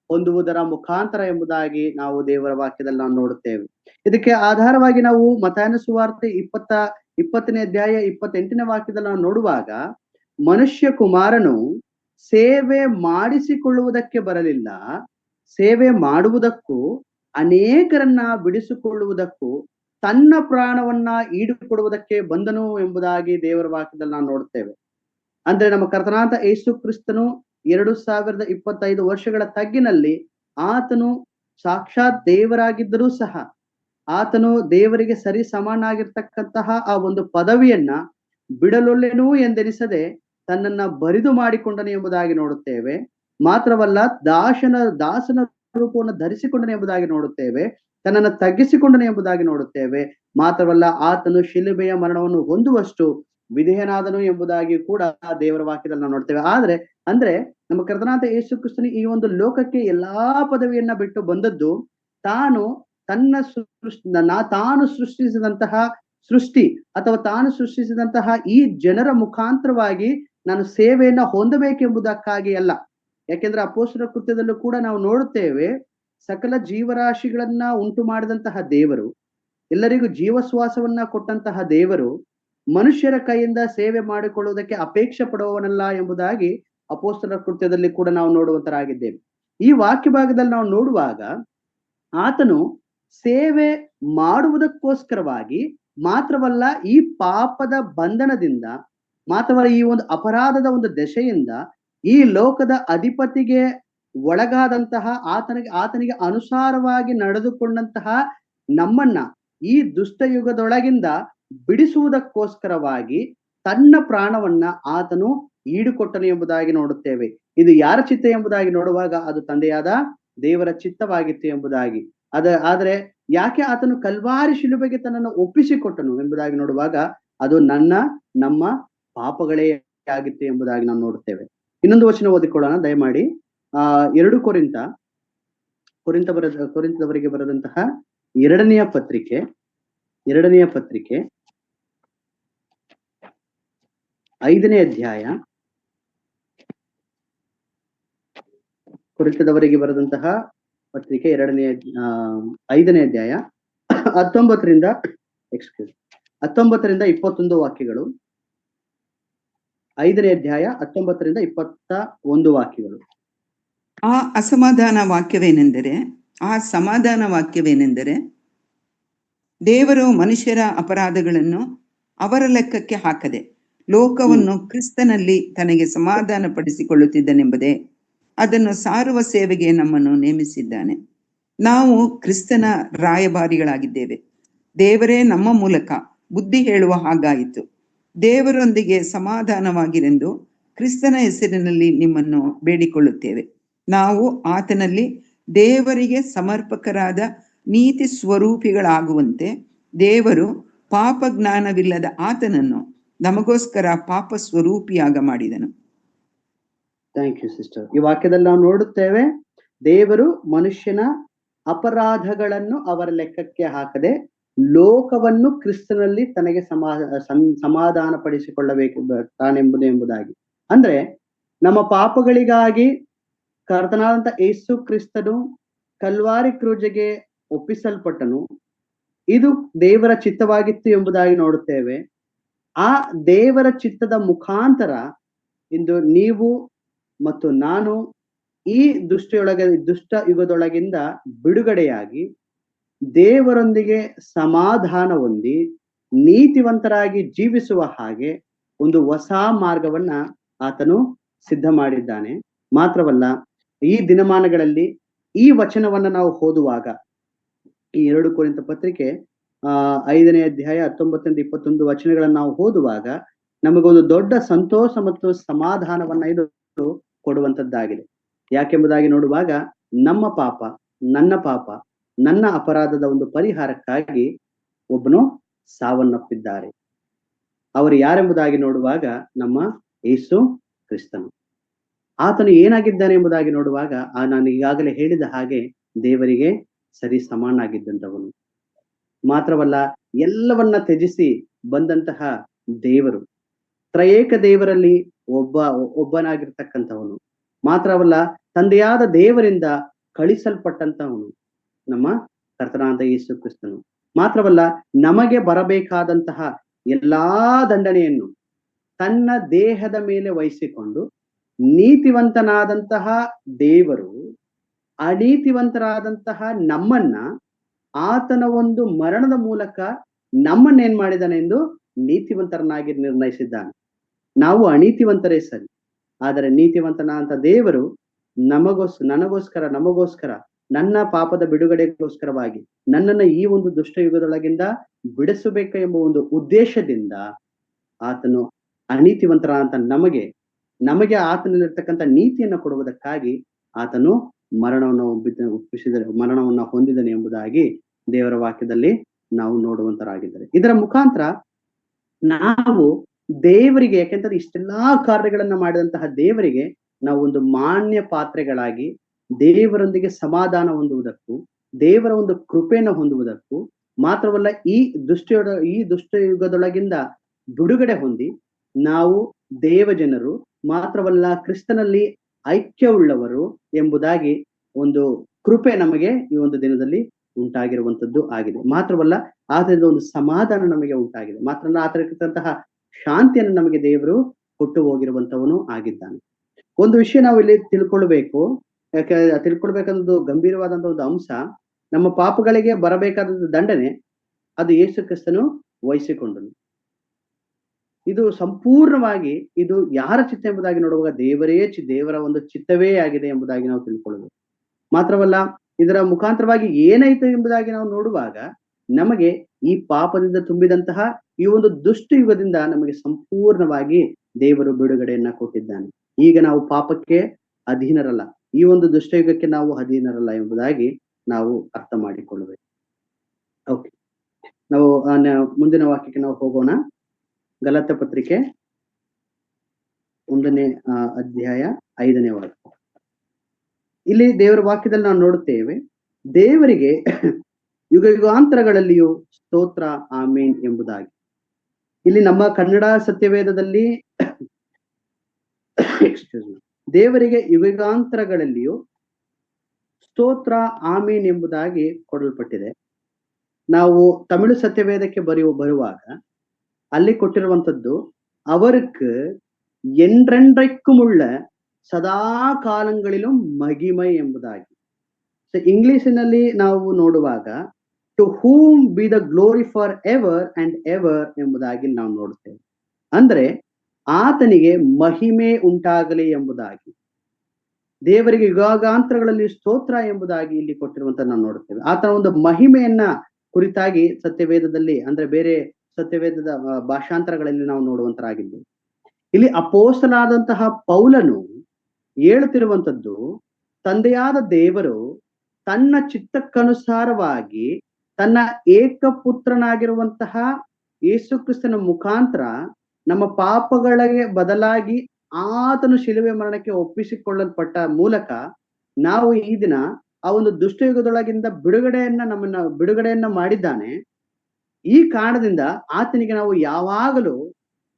ಹೊಂದುವುದರ ಮುಖಾಂತರ ಎಂಬುದಾಗಿ ನಾವು ದೇವರ ವಾಕ್ಯದಲ್ಲಿ ನಾವು ನೋಡುತ್ತೇವೆ. ಇದಕ್ಕೆ ಆಧಾರವಾಗಿ ನಾವು ಮತ್ತಾಯನ ಸುವಾರ್ತೆ 20ನೇ ಅಧ್ಯಾಯ 28ನೇ ವಾಕ್ಯದಲ್ಲಿ ನಾವು ನೋಡುವಾಗ, ಮನುಷ್ಯ ಕುಮಾರನು ಸೇವೆ ಮಾಡಿಸಿಕೊಳ್ಳುವುದಕ್ಕೆ ಬರಲಿಲ್ಲ, ಸೇವೆ ಮಾಡುವುದಕ್ಕೂ ಅನೇಕರನ್ನ ಬಿಡಿಸಿಕೊಳ್ಳುವುದಕ್ಕೂ ತನ್ನ ಪ್ರಾಣವನ್ನ ಈಡುಕೊಡುವುದಕ್ಕೆ ಬಂದನು ಎಂಬುದಾಗಿ ದೇವರ ವಾಕ್ಯದಲ್ಲಿ ನಾವು ನೋಡುತ್ತೇವೆ. ಅಂದ್ರೆ ನಮ್ಮ ಕರ್ತನಾದ ಯೇಸು ಕ್ರಿಸ್ತನು 2025 ವರ್ಷಗಳ ತಗ್ಗಿನಲ್ಲಿ ಆತನು ಸಾಕ್ಷಾತ್ ದೇವರಾಗಿದ್ದರೂ ಸಹ ಆತನು ದೇವರಿಗೆ ಸರಿ ಸಮಾನಾಗಿರ್ತಕ್ಕಂತಹ ಆ ಒಂದು ಪದವಿಯನ್ನ ಬಿಡಲೊಲ್ಲೆನು ಎಂದೆನಿಸದೆ ತನ್ನನ್ನ ಬರಿದು ಮಾಡಿಕೊಂಡನು ಎಂಬುದಾಗಿ ನೋಡುತ್ತೇವೆ. ಮಾತ್ರವಲ್ಲ, ದಾಸನ ರೂಪವನ್ನು ಧರಿಸಿಕೊಂಡನು ಎಂಬುದಾಗಿ ನೋಡುತ್ತೇವೆ, ತನ್ನನ್ನು ತಗ್ಗಿಸಿಕೊಂಡನು ಎಂಬುದಾಗಿ ನೋಡುತ್ತೇವೆ. ಮಾತ್ರವಲ್ಲ, ಆತನು ಶಿಲುಬೆಯ ಮರಣವನ್ನು ಹೊಂದುವಷ್ಟು ವಿಧೇಯನಾದನು ಎಂಬುದಾಗಿ ಕೂಡ ದೇವರ ವಾಕ್ಯದಲ್ಲಿ ನಾವು ನೋಡ್ತೇವೆ. ಅಂದ್ರೆ ನಮ್ಮ ಕರ್ತನಾದ ಯೇಸು ಕ್ರಿಸ್ತನು ಈ ಒಂದು ಲೋಕಕ್ಕೆ ಎಲ್ಲಾ ಪದವಿಯನ್ನ ಬಿಟ್ಟು ಬಂದದ್ದು, ತಾನು ಸೃಷ್ಟಿಸಿದಂತಹ ಸೃಷ್ಟಿ ಅಥವಾ ತಾನು ಸೃಷ್ಟಿಸಿದಂತಹ ಈ ಜನರ ಮುಖಾಂತರವಾಗಿ ನಾನು ಸೇವೆಯನ್ನ ಹೊಂದಬೇಕೆಂಬುದಕ್ಕಾಗಿ ಅಲ್ಲ. ಯಾಕೆಂದ್ರೆ ಅಪೊಸ್ತಲರ ಕೃತ್ಯದಲ್ಲೂ ಕೂಡ ನಾವು ನೋಡುತ್ತೇವೆ, ಸಕಲ ಜೀವರಾಶಿಗಳನ್ನ ಉಂಟು ಮಾಡಿದಂತಹ ದೇವರು, ಎಲ್ಲರಿಗೂ ಜೀವಶ್ವಾಸವನ್ನ ಕೊಟ್ಟಂತಹ ದೇವರು ಮನುಷ್ಯರ ಕೈಯಿಂದ ಸೇವೆ ಮಾಡಿಕೊಳ್ಳುವುದಕ್ಕೆ ಅಪೇಕ್ಷೆ ಪಡುವವನಲ್ಲ ಎಂಬುದಾಗಿ ಅಪೊಸ್ತಲರ ಕೃತ್ಯದಲ್ಲಿ ಕೂಡ ನಾವು ನೋಡುವಂತರಾಗಿದ್ದೇವೆ. ಈ ವಾಕ್ಯ ಭಾಗದಲ್ಲಿ ನಾವು ನೋಡುವಾಗ, ಆತನು ಸೇವೆ ಮಾಡುವುದಕ್ಕೋಸ್ಕರವಾಗಿ ಮಾತ್ರವಲ್ಲ, ಈ ಪಾಪದ ಬಂಧನದಿಂದ ಮಾತ್ರವಲ್ಲ ಈ ಒಂದು ಅಪರಾಧದ ಒಂದು ದೆಸೆಯಿಂದ ಈ ಲೋಕದ ಅಧಿಪತಿಗೆ ಒಳಗಾದಂತಹ ಆತನಿಗೆ ಅನುಸಾರವಾಗಿ ನಡೆದುಕೊಂಡಂತಹ ನಮ್ಮನ್ನ ಈ ದುಷ್ಟಯುಗದೊಳಗಿಂದ ಬಿಡಿಸುವುದಕ್ಕೋಸ್ಕರವಾಗಿ ತನ್ನ ಪ್ರಾಣವನ್ನ ಆತನು ಈಡುಕೊಟ್ಟನು ಎಂಬುದಾಗಿ ನೋಡುತ್ತೇವೆ. ಇದು ಯಾರ ಚಿತ್ತ ಎಂಬುದಾಗಿ ನೋಡುವಾಗ ಅದು ತಂದೆಯಾದ ದೇವರ ಚಿತ್ತವಾಗಿತ್ತು ಎಂಬುದಾಗಿ. ಆದ್ರೆ ಯಾಕೆ ಆತನು ಕಲ್ವಾರಿ ಶಿಲುಬೆಗೆ ತನ್ನನ್ನು ಒಪ್ಪಿಸಿಕೊಟ್ಟನು ಎಂಬುದಾಗಿ ನೋಡುವಾಗ ಅದು ನಮ್ಮ ಪಾಪಗಳೇ ಆಗಿತ್ತು ಎಂಬುದಾಗಿ ನಾವು ನೋಡುತ್ತೇವೆ. ಇನ್ನೊಂದು ವಚನ ಓದಿಕೊಳ್ಳೋಣ ದಯಮಾಡಿ. 2 ಕೊರಿಂಥದವರಿಗೆ ಬರೆದಂತಹ ಎರಡನೆಯ ಪತ್ರಿಕೆ 5ನೇ ಅಧ್ಯಾಯ, ಕೊರಿಂಥದವರಿಗೆ ಬರೆದಂತಹ ಪತ್ರಿಕೆ 5ನೇ ಅಧ್ಯಾಯ 19ರಿಂದ 21 ವಾಕ್ಯಗಳು. 5ನೇ ಅಧ್ಯಾಯ 19ರಿಂದ 21 ವಾಕ್ಯಗಳು. ಆ ಸಮಾಧಾನ ವಾಕ್ಯವೇನೆಂದರೆ ದೇವರು ಮನುಷ್ಯರ ಅಪರಾಧಗಳನ್ನು ಅವರ ಲೆಕ್ಕಕ್ಕೆ ಹಾಕದೆ ಲೋಕವನ್ನು ಕ್ರಿಸ್ತನಲ್ಲಿ ತನಗೆ ಸಮಾಧಾನ ಪಡಿಸಿಕೊಳ್ಳುತ್ತಿದ್ದನೆಂಬುದೇ. ಅದನ್ನು ಸಾರುವ ಸೇವೆಗೆ ನಮ್ಮನ್ನು ನೇಮಿಸಿದ್ದಾನೆ. ನಾವು ಕ್ರಿಸ್ತನ ರಾಯಭಾರಿಗಳಾಗಿದ್ದೇವೆ. ದೇವರೇ ನಮ್ಮ ಮೂಲಕ ಬುದ್ಧಿ ಹೇಳುವ ಹಾಗಾಯಿತು. ದೇವರೊಂದಿಗೆ ಸಮಾಧಾನವಾಗಿರೆಂದು ಕ್ರಿಸ್ತನ ಹೆಸರಿನಲ್ಲಿ ನಿಮ್ಮನ್ನು ಬೇಡಿಕೊಳ್ಳುತ್ತೇವೆ. ನಾವು ಆತನಲ್ಲಿ ದೇವರಿಗೆ ಸಮರ್ಪಕರಾದ ನೀತಿ ಸ್ವರೂಪಿಗಳಾಗುವಂತೆ ದೇವರು ಪಾಪ ಜ್ಞಾನವಿಲ್ಲದ ಆತನನ್ನು ನಮಗೋಸ್ಕರ ಪಾಪ ಸ್ವರೂಪಿಯಾಗ ಮಾಡಿದನು. Thank you sister. ಈ ವಾಕ್ಯದಲ್ಲಿ ನಾವು ನೋಡುತ್ತೇವೆ, ದೇವರು ಮನುಷ್ಯನ ಅಪರಾಧಗಳನ್ನು ಅವರ ಲೆಕ್ಕಕ್ಕೆ ಹಾಕದೆ ಲೋಕವನ್ನು ಕ್ರಿಸ್ತನಲ್ಲಿ ತನಗೆ ಸಮಾಧಾನ ಪಡಿಸಿಕೊಳ್ಳಬೇಕು ಎಂಬುದಾಗಿ. ಅಂದ್ರೆ ನಮ್ಮ ಪಾಪಗಳಿಗಾಗಿ ಕರ್ತನಾದಂತ ಯೇಸು ಕ್ರಿಸ್ತನು ಕಲ್ವಾರಿ ಕ್ರೂಜೆಗೆ ಒಪ್ಪಿಸಲ್ಪಟ್ಟನು. ಇದು ದೇವರ ಚಿತ್ತವಾಗಿತ್ತು ಎಂಬುದಾಗಿ ನೋಡುತ್ತೇವೆ. ಆ ದೇವರ ಚಿತ್ತದ ಮುಖಾಂತರ ಇಂದು ನೀವು ಮತ್ತು ನಾನು ಈ ದುಷ್ಟ ಯುಗದೊಳಗಿಂದ ಬಿಡುಗಡೆಯಾಗಿ ದೇವರೊಂದಿಗೆ ಸಮಾಧಾನ ಹೊಂದಿ ನೀತಿವಂತರಾಗಿ ಜೀವಿಸುವ ಹಾಗೆ ಒಂದು ಹೊಸ ಮಾರ್ಗವನ್ನ ಆತನು ಸಿದ್ಧ ಮಾಡಿದ್ದಾನೆ. ಮಾತ್ರವಲ್ಲ, ಈ ದಿನಮಾನಗಳಲ್ಲಿ ಈ ವಚನವನ್ನ ನಾವು ಓದುವಾಗ, ಈ 2 ಕೊರಿಂಥ ಪತ್ರಿಕೆ 5ನೇ ಅಧ್ಯಾಯ 19ರಿಂದ 21 ವಚನಗಳನ್ನ ನಾವು ಓದುವಾಗ ನಮಗೊಂದು ದೊಡ್ಡ ಸಂತೋಷ ಮತ್ತು ಸಮಾಧಾನವನ್ನ ಇದು ಕೊಡುವಂತದ್ದಾಗಿದೆ. ಯಾಕೆಂಬುದಾಗಿ ನೋಡುವಾಗ ನಮ್ಮ ಪಾಪ, ನನ್ನ ಅಪರಾಧದ ಒಂದು ಪರಿಹಾರಕ್ಕಾಗಿ ಒಬ್ಬನು ಸಾವನ್ನಪ್ಪಿದ್ದಾರೆ. ಅವರು ಯಾರೆಂಬುದಾಗಿ ನೋಡುವಾಗ ನಮ್ಮ ಯೇಸು ಕ್ರಿಸ್ತನು. ಆತನು ಏನಾಗಿದ್ದಾನೆ ಎಂಬುದಾಗಿ ನೋಡುವಾಗ ನಾನು ಈಗಾಗಲೇ ಹೇಳಿದ ಹಾಗೆ ದೇವರಿಗೆ ಸರಿ ಸಮಾನಾಗಿದ್ದಂಥವನು. ಮಾತ್ರವಲ್ಲ, ಎಲ್ಲವನ್ನ ತ್ಯಜಿಸಿ ಬಂದಂತಹ ದೇವರು, ತ್ರಯೇಕ ದೇವರಲ್ಲಿ ಒಬ್ಬನಾಗಿರ್ತಕ್ಕಂಥವನು. ಮಾತ್ರವಲ್ಲ, ತಂದೆಯಾದ ದೇವರಿಂದ ಕಳಿಸಲ್ಪಟ್ಟಂತವನು ನಮ್ಮ ಕರ್ತನಾದ ಯೇಸು ಕ್ರಿಸ್ತನು. ಮಾತ್ರವಲ್ಲ, ನಮಗೆ ಬರಬೇಕಾದಂತಹ ಎಲ್ಲಾ ದಂಡನೆಯನ್ನು ತನ್ನ ದೇಹದ ಮೇಲೆ ವಹಿಸಿಕೊಂಡು ನೀತಿವಂತನಾದಂತಹ ದೇವರು ಅನೀತಿವಂತರಾದಂತಹ ನಮ್ಮನ್ನ ಆತನ ಒಂದು ಮರಣದ ಮೂಲಕ ನಮ್ಮನ್ನೇನ್ ಮಾಡಿದಾನೆ ಎಂದು ನೀತಿವಂತರನ್ನಾಗಿ ನಿರ್ಣಯಿಸಿದ್ದಾನೆ. ನಾವು ಅನೀತಿವಂತರೇ ಸರಿ, ಆದರೆ ನೀತಿವಂತನಾದಂತ ದೇವರು ನಮಗೋಸ್ಕರ ನನ್ನ ಪಾಪದ ಬಿಡುಗಡೆಗೋಸ್ಕರವಾಗಿ ನನ್ನನ್ನು ಈ ಒಂದು ದುಷ್ಟ ಯುಗದೊಳಗಿಂದ ಬಿಡಿಸಬೇಕು ಎಂಬ ಒಂದು ಉದ್ದೇಶದಿಂದ ಆತನು ಅನೀತಿವಂತರಾದಂತ ನಮಗೆ ಆತನಲ್ಲಿರ್ತಕ್ಕಂಥ ನೀತಿಯನ್ನು ಕೊಡುವುದಕ್ಕಾಗಿ ಆತನು ಮರಣವನ್ನ ಹೊಂದಿದನು ಎಂಬುದಾಗಿ ದೇವರ ವಾಕ್ಯದಲ್ಲಿ ನಾವು ನೋಡುವಂತರಾಗಿದ್ದಾರೆ. ಇದರ ಮುಖಾಂತರ ನಾವು ದೇವರಿಗೆ, ಯಾಕೆಂದ್ರೆ ಇಷ್ಟೆಲ್ಲಾ ಕಾರ್ಯಗಳನ್ನ ಮಾಡಿದಂತಹ ದೇವರಿಗೆ ನಾವು ಒಂದು ಮಾನ್ಯ ಪಾತ್ರೆಗಳಾಗಿ ದೇವರೊಂದಿಗೆ ಸಮಾಧಾನ ಹೊಂದುವುದಕ್ಕೂ ದೇವರ ಒಂದು ಕೃಪೆಯನ್ನು ಹೊಂದುವುದಕ್ಕೂ, ಮಾತ್ರವಲ್ಲ ಈ ದುಷ್ಟ ಯುಗದೊಳಗಿಂದ ಬಿಡುಗಡೆ ಹೊಂದಿ ನಾವು ದೇವಜನರು, ಮಾತ್ರವಲ್ಲ ಕ್ರಿಸ್ತನಲ್ಲಿ ಐಕ್ಯವುಳ್ಳವರು ಎಂಬುದಾಗಿ ಒಂದು ಕೃಪೆ ನಮಗೆ ಈ ಒಂದು ದಿನದಲ್ಲಿ ಉಂಟಾಗಿರುವಂತದ್ದು ಆಗಿದೆ. ಮಾತ್ರವಲ್ಲ, ಆತನಿಂದ ಒಂದು ಸಮಾಧಾನ ನಮಗೆ ಉಂಟಾಗಿದೆ. ಮಾತ್ರ ಆತನಿರ್ತಕ್ಕಂತಹ ಶಾಂತಿಯನ್ನು ನಮಗೆ ದೇವರು ಕೊಟ್ಟು ಹೋಗಿರುವಂತವನು ಆಗಿದ್ದಾನೆ. ಒಂದು ವಿಷಯ ನಾವು ಇಲ್ಲಿ ತಿಳ್ಕೊಳ್ಬೇಕನ್ನೋದು ಗಂಭೀರವಾದಂತಹ ಒಂದು ಅಂಶ, ನಮ್ಮ ಪಾಪಗಳಿಗೆ ಬರಬೇಕಾದಂತ ದಂಡನೆ ಅದು ಯೇಸು ಕ್ರಿಸ್ತನು ವಹಿಸಿಕೊಂಡನು. ಇದು ಸಂಪೂರ್ಣವಾಗಿ ಇದು ಯಾರ ಚಿತ್ತ ಎಂಬುದಾಗಿ ನೋಡುವಾಗ ದೇವರ ಒಂದು ಚಿತ್ತವೇ ಆಗಿದೆ ಎಂಬುದಾಗಿ ನಾವು ತಿಳ್ಕೊಳ್ಳಬೇಕು. ಮಾತ್ರವಲ್ಲ, ಇದರ ಮುಖಾಂತರವಾಗಿ ಏನಾಯ್ತು ಎಂಬುದಾಗಿ ನಾವು ನೋಡುವಾಗ ನಮಗೆ ಈ ಪಾಪದಿಂದ ತುಂಬಿದಂತಹ ಈ ಒಂದು ದುಷ್ಟ ಯುಗದಿಂದ ನಮಗೆ ಸಂಪೂರ್ಣವಾಗಿ ದೇವರು ಬಿಡುಗಡೆಯನ್ನ ಕೊಟ್ಟಿದ್ದಾನೆ. ಈಗ ನಾವು ಪಾಪಕ್ಕೆ ಅಧೀನರಲ್ಲ, ಈ ಒಂದು ದುಷ್ಟಯುಗಕ್ಕೆ ನಾವು ಅಧೀನರಲ್ಲ ಎಂಬುದಾಗಿ ನಾವು ಅರ್ಥ ಮಾಡಿಕೊಳ್ಳಬೇಕು. ಓಕೆ, ನಾವು ಮುಂದಿನ ವಾಕ್ಯಕ್ಕೆ ನಾವು ಹೋಗೋಣ. ಗಲಾತ್ಯ ಪತ್ರಿಕೆ 1ನೇ ಅಧ್ಯಾಯ 5ನೇ ವಾಕ್ಯ. ಇಲ್ಲಿ ದೇವರ ವಾಕ್ಯದಲ್ಲಿ ನಾವು ನೋಡುತ್ತೇವೆ, ದೇವರಿಗೆ ಯುಗ ಯುಗಾಂತರಗಳಲ್ಲಿಯೂ ಸ್ತೋತ್ರ ಆಮೇನ್ ಎಂಬುದಾಗಿ. ಇಲ್ಲಿ ನಮ್ಮ ಕನ್ನಡ ಸತ್ಯವೇದದಲ್ಲಿ ದೇವರಿಗೆ ಯುಗಾಂತರಗಳಲ್ಲಿಯೂ ಸ್ತೋತ್ರ ಆಮೇನ್ ಎಂಬುದಾಗಿ ಕೊಡಲ್ಪಟ್ಟಿದೆ. ನಾವು ತಮಿಳು ಸತ್ಯವೇದಕ್ಕೆ ಬರುವಾಗ ಅಲ್ಲಿ ಕೊಟ್ಟಿರುವಂತದ್ದು ಅವருக்கு என்றென்றைக்கும் உள்ள ಸದಾ ಕಾಲங்களிலும் ಮಹಿಮೆ ಎಂಬುದಾಗಿ. ಸೊ ಇಂಗ್ಲಿಷಿನಲ್ಲಿ ನಾವು ನೋಡುವಾಗ to whom be the glory for ever and ever ಎಂಬುದಾಗಿ ನಾವು ನೋಡುತ್ತೇವೆ. ಅಂದ್ರೆ ಆತನಿಗೆ ಮಹಿಮೆ ಉಂಟಾಗಲಿ ಎಂಬುದಾಗಿ, ದೇವರಿಗೆ ಯುಗಾಂತರಗಳಲ್ಲಿ ಸ್ತೋತ್ರ ಎಂಬುದಾಗಿ ಇಲ್ಲಿ ಕೊಟ್ಟಿರುವಂತ ನಾವು ನೋಡುತ್ತೇವೆ. ಆತನ ಒಂದು ಮಹಿಮೆಯನ್ನ ಕುರಿತಾಗಿ ಸತ್ಯವೇದದಲ್ಲಿ, ಅಂದ್ರೆ ಬೇರೆ ಸತ್ಯವೇದದ ಭಾಷಾಂತರಗಳಲ್ಲಿ ನಾವು ನೋಡುವಂತರಾಗಿದ್ದೇವೆ. ಇಲ್ಲಿ ಅಪೊಸ್ತಲನಾದಂತಹ ಪೌಲನು ಹೇಳುತ್ತಿರುವಂತದ್ದು, ತಂದೆಯಾದ ದೇವರು ತನ್ನ ಚಿತ್ತಕ್ಕನುಸಾರವಾಗಿ ತನ್ನ ಏಕಪುತ್ರನಾಗಿರುವಂತಹ ಯೇಸು ಕ್ರಿಸ್ತನ ಮುಖಾಂತರ ನಮ್ಮ ಪಾಪಗಳಿಗೆ ಬದಲಾಗಿ ಆತನು ಶಿಲುಬೆ ಮರಣಕ್ಕೆ ಒಪ್ಪಿಸಿಕೊಳ್ಳಲ್ಪಟ್ಟ ಮೂಲಕ ನಾವು ಈ ದಿನ ಆ ಒಂದು ದುಷ್ಟಯುಗದೊಳಗಿಂದ ಬಿಡುಗಡೆಯನ್ನ ಮಾಡಿದ್ದಾನೆ. ಈ ಕಾರಣದಿಂದ ಆತನಿಗೆ ನಾವು ಯಾವಾಗಲೂ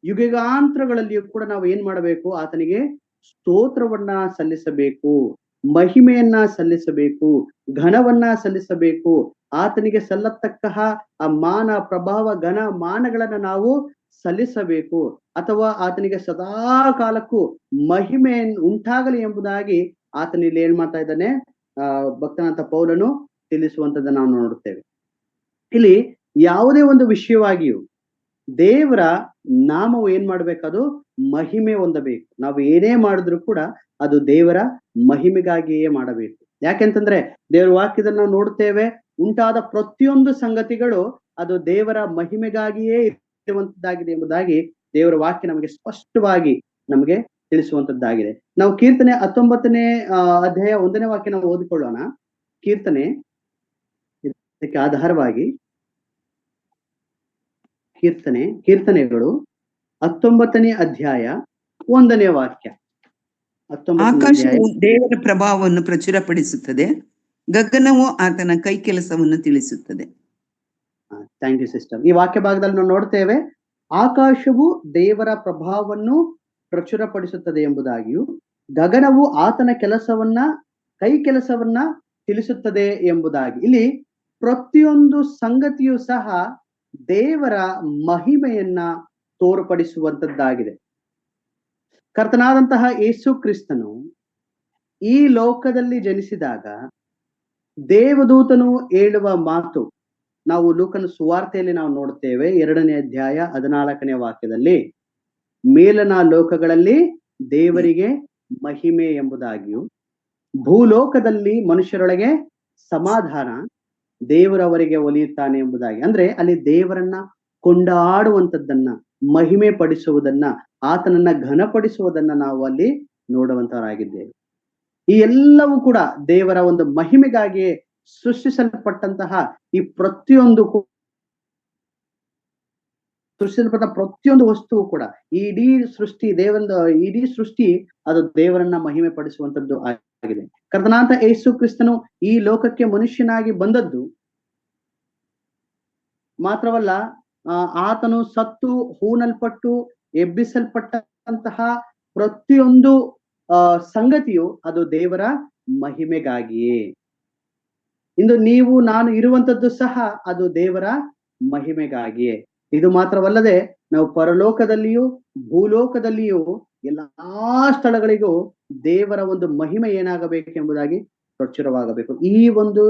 ಯುಗಾಂತರಗಳಲ್ಲಿಯೂ ಕೂಡ ನಾವು ಏನ್ ಮಾಡಬೇಕು? ಆತನಿಗೆ ಸ್ತೋತ್ರವನ್ನ ಸಲ್ಲಿಸಬೇಕು, ಮಹಿಮೆಯನ್ನ ಸಲ್ಲಿಸಬೇಕು, ಘನವನ್ನ ಸಲ್ಲಿಸಬೇಕು. ಆತನಿಗೆ ಸಲ್ಲತಕ್ಕ ಆ ಮಾನ, ಪ್ರಭಾವ, ಘನ ಮಾನಗಳನ್ನ ನಾವು ಸಲ್ಲಿಸಬೇಕು, ಅಥವಾ ಆತನಿಗೆ ಸದಾ ಕಾಲಕ್ಕೂ ಮಹಿಮೆ ಉಂಟಾಗಲಿ ಎಂಬುದಾಗಿ ಆತನಿಲ್ಲಿ ಏನ್ ಮಾಡ್ತಾ ಇದ್ದಾನೆ? ಭಕ್ತನಾದ ಪೌಲನು ತಿಳಿಸುವಂತದ್ದನ್ನ ನಾವು ನೋಡುತ್ತೇವೆ. ಇಲ್ಲಿ ಯಾವುದೇ ಒಂದು ವಿಷಯವಾಗಿಯೂ ದೇವರ ನಾಮವು ಏನ್ ಮಾಡ್ಬೇಕದು? ಮಹಿಮೆ ಹೊಂದಬೇಕು. ನಾವು ಏನೇ ಮಾಡಿದ್ರು ಕೂಡ ಅದು ದೇವರ ಮಹಿಮೆಗಾಗಿಯೇ ಮಾಡಬೇಕು. ಯಾಕೆಂತಂದ್ರೆ ದೇವರ ವಾಕ್ಯದಲ್ಲಿ ನಾವು ನೋಡುತ್ತೇವೆ, ಉಂಟಾದ ಪ್ರತಿಯೊಂದು ಸಂಗತಿಗಳು ಅದು ದೇವರ ಮಹಿಮೆಗಾಗಿಯೇ ಇರುವಂತದ್ದಾಗಿದೆ ಎಂಬುದಾಗಿ ದೇವರ ವಾಕ್ಯ ನಮಗೆ ಸ್ಪಷ್ಟವಾಗಿ ನಮಗೆ ತಿಳಿಸುವಂತದ್ದಾಗಿದೆ. ನಾವು ಕೀರ್ತನೆ 19ನೇ ಅಧ್ಯಾಯ 1ನೇ ವಾಕ್ಯ ನಾವು ಓದಿಕೊಳ್ಳೋಣ. ಇದಕ್ಕೆ ಆಧಾರವಾಗಿ ಕೀರ್ತನೆಗಳು 19ನೇ ಅಧ್ಯಾಯ 1ನೇ ವಾಕ್ಯ. ಆಕಾಶವು ದೇವರ ಪ್ರಭಾವವನ್ನು ಪ್ರಚುರಪಡಿಸುತ್ತದೆ, ಗಗನವು ಆತನ ಕೈ ಕೆಲಸವನ್ನು ತಿಳಿಸುತ್ತದೆ. Thank you sister. ಈ ವಾಕ್ಯ ಭಾಗದಲ್ಲಿ ನಾವು ನೋಡ್ತೇವೆ, ಆಕಾಶವು ದೇವರ ಪ್ರಭಾವವನ್ನು ಪ್ರಚುರಪಡಿಸುತ್ತದೆ ಎಂಬುದಾಗಿಯೂ, ಗಗನವು ಆತನ ಕೈ ಕೆಲಸವನ್ನ ತಿಳಿಸುತ್ತದೆ ಎಂಬುದಾಗಿ. ಇಲ್ಲಿ ಪ್ರತಿಯೊಂದು ಸಂಗತಿಯು ಸಹ ದೇವರ ಮಹಿಮೆಯನ್ನ ತೋರ್ಪಡಿಸುವಂತದ್ದಾಗಿದೆ. ಕರ್ತನಾದಂತಹ ಯೇಸು ಕ್ರಿಸ್ತನು ಈ ಲೋಕದಲ್ಲಿ ಜನಿಸಿದಾಗ ದೇವದೂತನು ಹೇಳುವ ಮಾತು ನಾವು ಲೂಕನ ಸುವಾರ್ತೆಯಲ್ಲಿ ನಾವು ನೋಡುತ್ತೇವೆ. 2ನೇ ಅಧ್ಯಾಯ 14ನೇ ವಾಕ್ಯದಲ್ಲಿ, ಮೇಲನ ಲೋಕಗಳಲ್ಲಿ ದೇವರಿಗೆ ಮಹಿಮೆ ಎಂಬುದಾಗಿಯೂ, ಭೂಲೋಕದಲ್ಲಿ ಮನುಷ್ಯರೊಳಗೆ ಸಮಾಧಾನ, ದೇವರವರಿಗೆ ಒಲಿಯುತ್ತಾನೆ ಎಂಬುದಾಗಿ. ಅಂದ್ರೆ ಅಲ್ಲಿ ದೇವರನ್ನ ಕೊಂಡಾಡುವಂತದ್ದನ್ನ, ಮಹಿಮೆ ಪಡಿಸುವುದನ್ನ, ಆತನನ್ನ ಘನಪಡಿಸುವುದನ್ನ ನಾವು ಅಲ್ಲಿ ನೋಡುವಂತವರಾಗಿದ್ದೇವೆ. ಈ ಎಲ್ಲವೂ ಕೂಡ ದೇವರ ಒಂದು ಮಹಿಮೆಗಾಗಿಯೇ ಸೃಷ್ಟಿಸಲ್ಪಟ್ಟಂತಹ ಈ ಪ್ರತಿಯೊಂದು ವಸ್ತುವು ಕೂಡ, ಇಡೀ ಸೃಷ್ಟಿ ಅದು ದೇವರನ್ನ ಮಹಿಮೆ ಪಡಿಸುವಂತದ್ದು ಆಗಿದೆ. ಕರ್ತನಾದ ಯೇಸು ಕ್ರಿಸ್ತನು ಈ ಲೋಕಕ್ಕೆ ಮನುಷ್ಯನಾಗಿ ಬಂದದ್ದು ಮಾತ್ರವಲ್ಲ, ಆತನು ಸತ್ತು ಹೂಣಲ್ಪಟ್ಟು ಎಬ್ಬಿಸಲ್ಪಟ್ಟಂತಹ ಪ್ರತಿಯೊಂದು ಸಂಗತಿಯು ಅದು ದೇವರ ಮಹಿಮೆಗಾಗಿಯೇ. ಇಂದು ನೀವು ನಾನು ಇರುವಂತದ್ದು ಸಹ ಅದು ದೇವರ ಮಹಿಮೆಗಾಗಿಯೇ. ಇದು ಮಾತ್ರವಲ್ಲದೆ ನಾವು ಪರಲೋಕದಲ್ಲಿಯೂ ಭೂಲೋಕದಲ್ಲಿಯೂ ಎಲ್ಲಾ ಸ್ಥಳಗಳಿಗೂ ದೇವರ ಒಂದು ಮಹಿಮೆ ಏನಾಗಬೇಕೆಂಬುದಾಗಿ ಪ್ರಚುರವಾಗಬೇಕು. ಈ ಒಂದು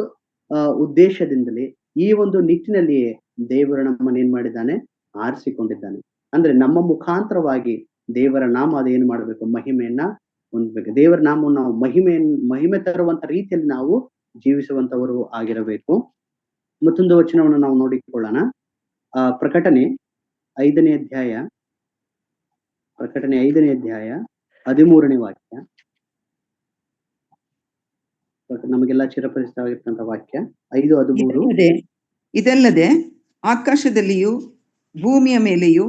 ಉದ್ದೇಶದಿಂದಲೇ, ಈ ಒಂದು ನಿಟ್ಟಿನಲ್ಲಿಯೇ ದೇವರು ನಮ್ಮನ್ನು ಏನ್ ಮಾಡಿದ್ದಾನೆ? ಆರಿಸಿಕೊಂಡಿದ್ದಾನೆ. ಅಂದ್ರೆ ನಮ್ಮ ಮುಖಾಂತರವಾಗಿ ದೇವರ ನಾಮ ಅದೇನು ಮಾಡಬೇಕು, ಮಹಿಮೆಯನ್ನ ಹೊಂದಬೇಕು. ದೇವರ ನಾಮವನ್ನು ನಾವು ಮಹಿಮೆ ತರುವಂತ ರೀತಿಯಲ್ಲಿ ನಾವು ಜೀವಿಸುವಂತವರು ಆಗಿರಬೇಕು. ಮತ್ತೊಂದು ವಚನವನ್ನು ನಾವು ನೋಡಿಕೊಳ್ಳೋಣ. ಪ್ರಕಟಣೆ 5ನೇ ಅಧ್ಯಾಯ 13ನೇ ವಾಕ್ಯ. ನಮಗೆಲ್ಲ ಚಿರಪರಿಚಿತವಾಗಿರ್ತಕ್ಕಂಥ ವಾಕ್ಯ 5:13. ಇದಲ್ಲದೆ ಆಕಾಶದಲ್ಲಿಯೂ ಭೂಮಿಯ ಮೇಲೆಯೂ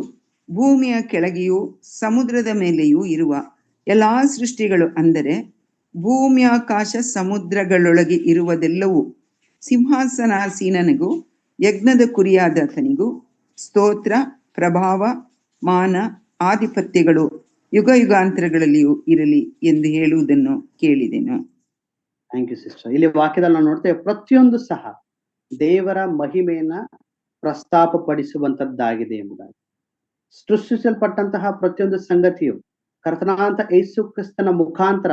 ಭೂಮಿಯ ಕೆಳಗೆಯೂ ಸಮುದ್ರದ ಮೇಲೆಯೂ ಇರುವ ಎಲ್ಲಾ ಸೃಷ್ಟಿಗಳು, ಅಂದರೆ ಭೂಮ್ಯಾಕಾಶ ಸಮುದ್ರಗಳೊಳಗೆ ಇರುವುದೆಲ್ಲವೂ ಸಿಂಹಾಸನಾಸೀನನಿಗೂ ಯಜ್ಞದ ಕುರಿಯಾದಾತನಿಗೂ ಸ್ತೋತ್ರ, ಪ್ರಭಾವ, ಮಾನ, ಆಧಿಪತ್ಯಗಳು ಯುಗ ಯುಗಾಂತರಗಳಲ್ಲಿಯೂ ಇರಲಿ ಎಂದು ಹೇಳುವುದನ್ನು ಕೇಳಿದೆನು. Thank you sister. ಇಲ್ಲಿ ವಾಕ್ಯದಲ್ಲಿ ನಾವು ನೋಡ್ತೇವೆ, ಪ್ರತಿಯೊಂದು ಸಹ ದೇವರ ಮಹಿಮೆಯನ್ನ ಪ್ರಸ್ತಾಪ ಪಡಿಸುವಂತದ್ದಾಗಿದೆ ಎಂಬುದಾಗಿ. ಸೃಷ್ಟಿಸಲ್ಪಟ್ಟಂತಹ ಪ್ರತಿಯೊಂದು ಸಂಗತಿಯು ಕರ್ತನಾದಂತ ಯೇಸು ಕ್ರಿಸ್ತನ ಮುಖಾಂತರ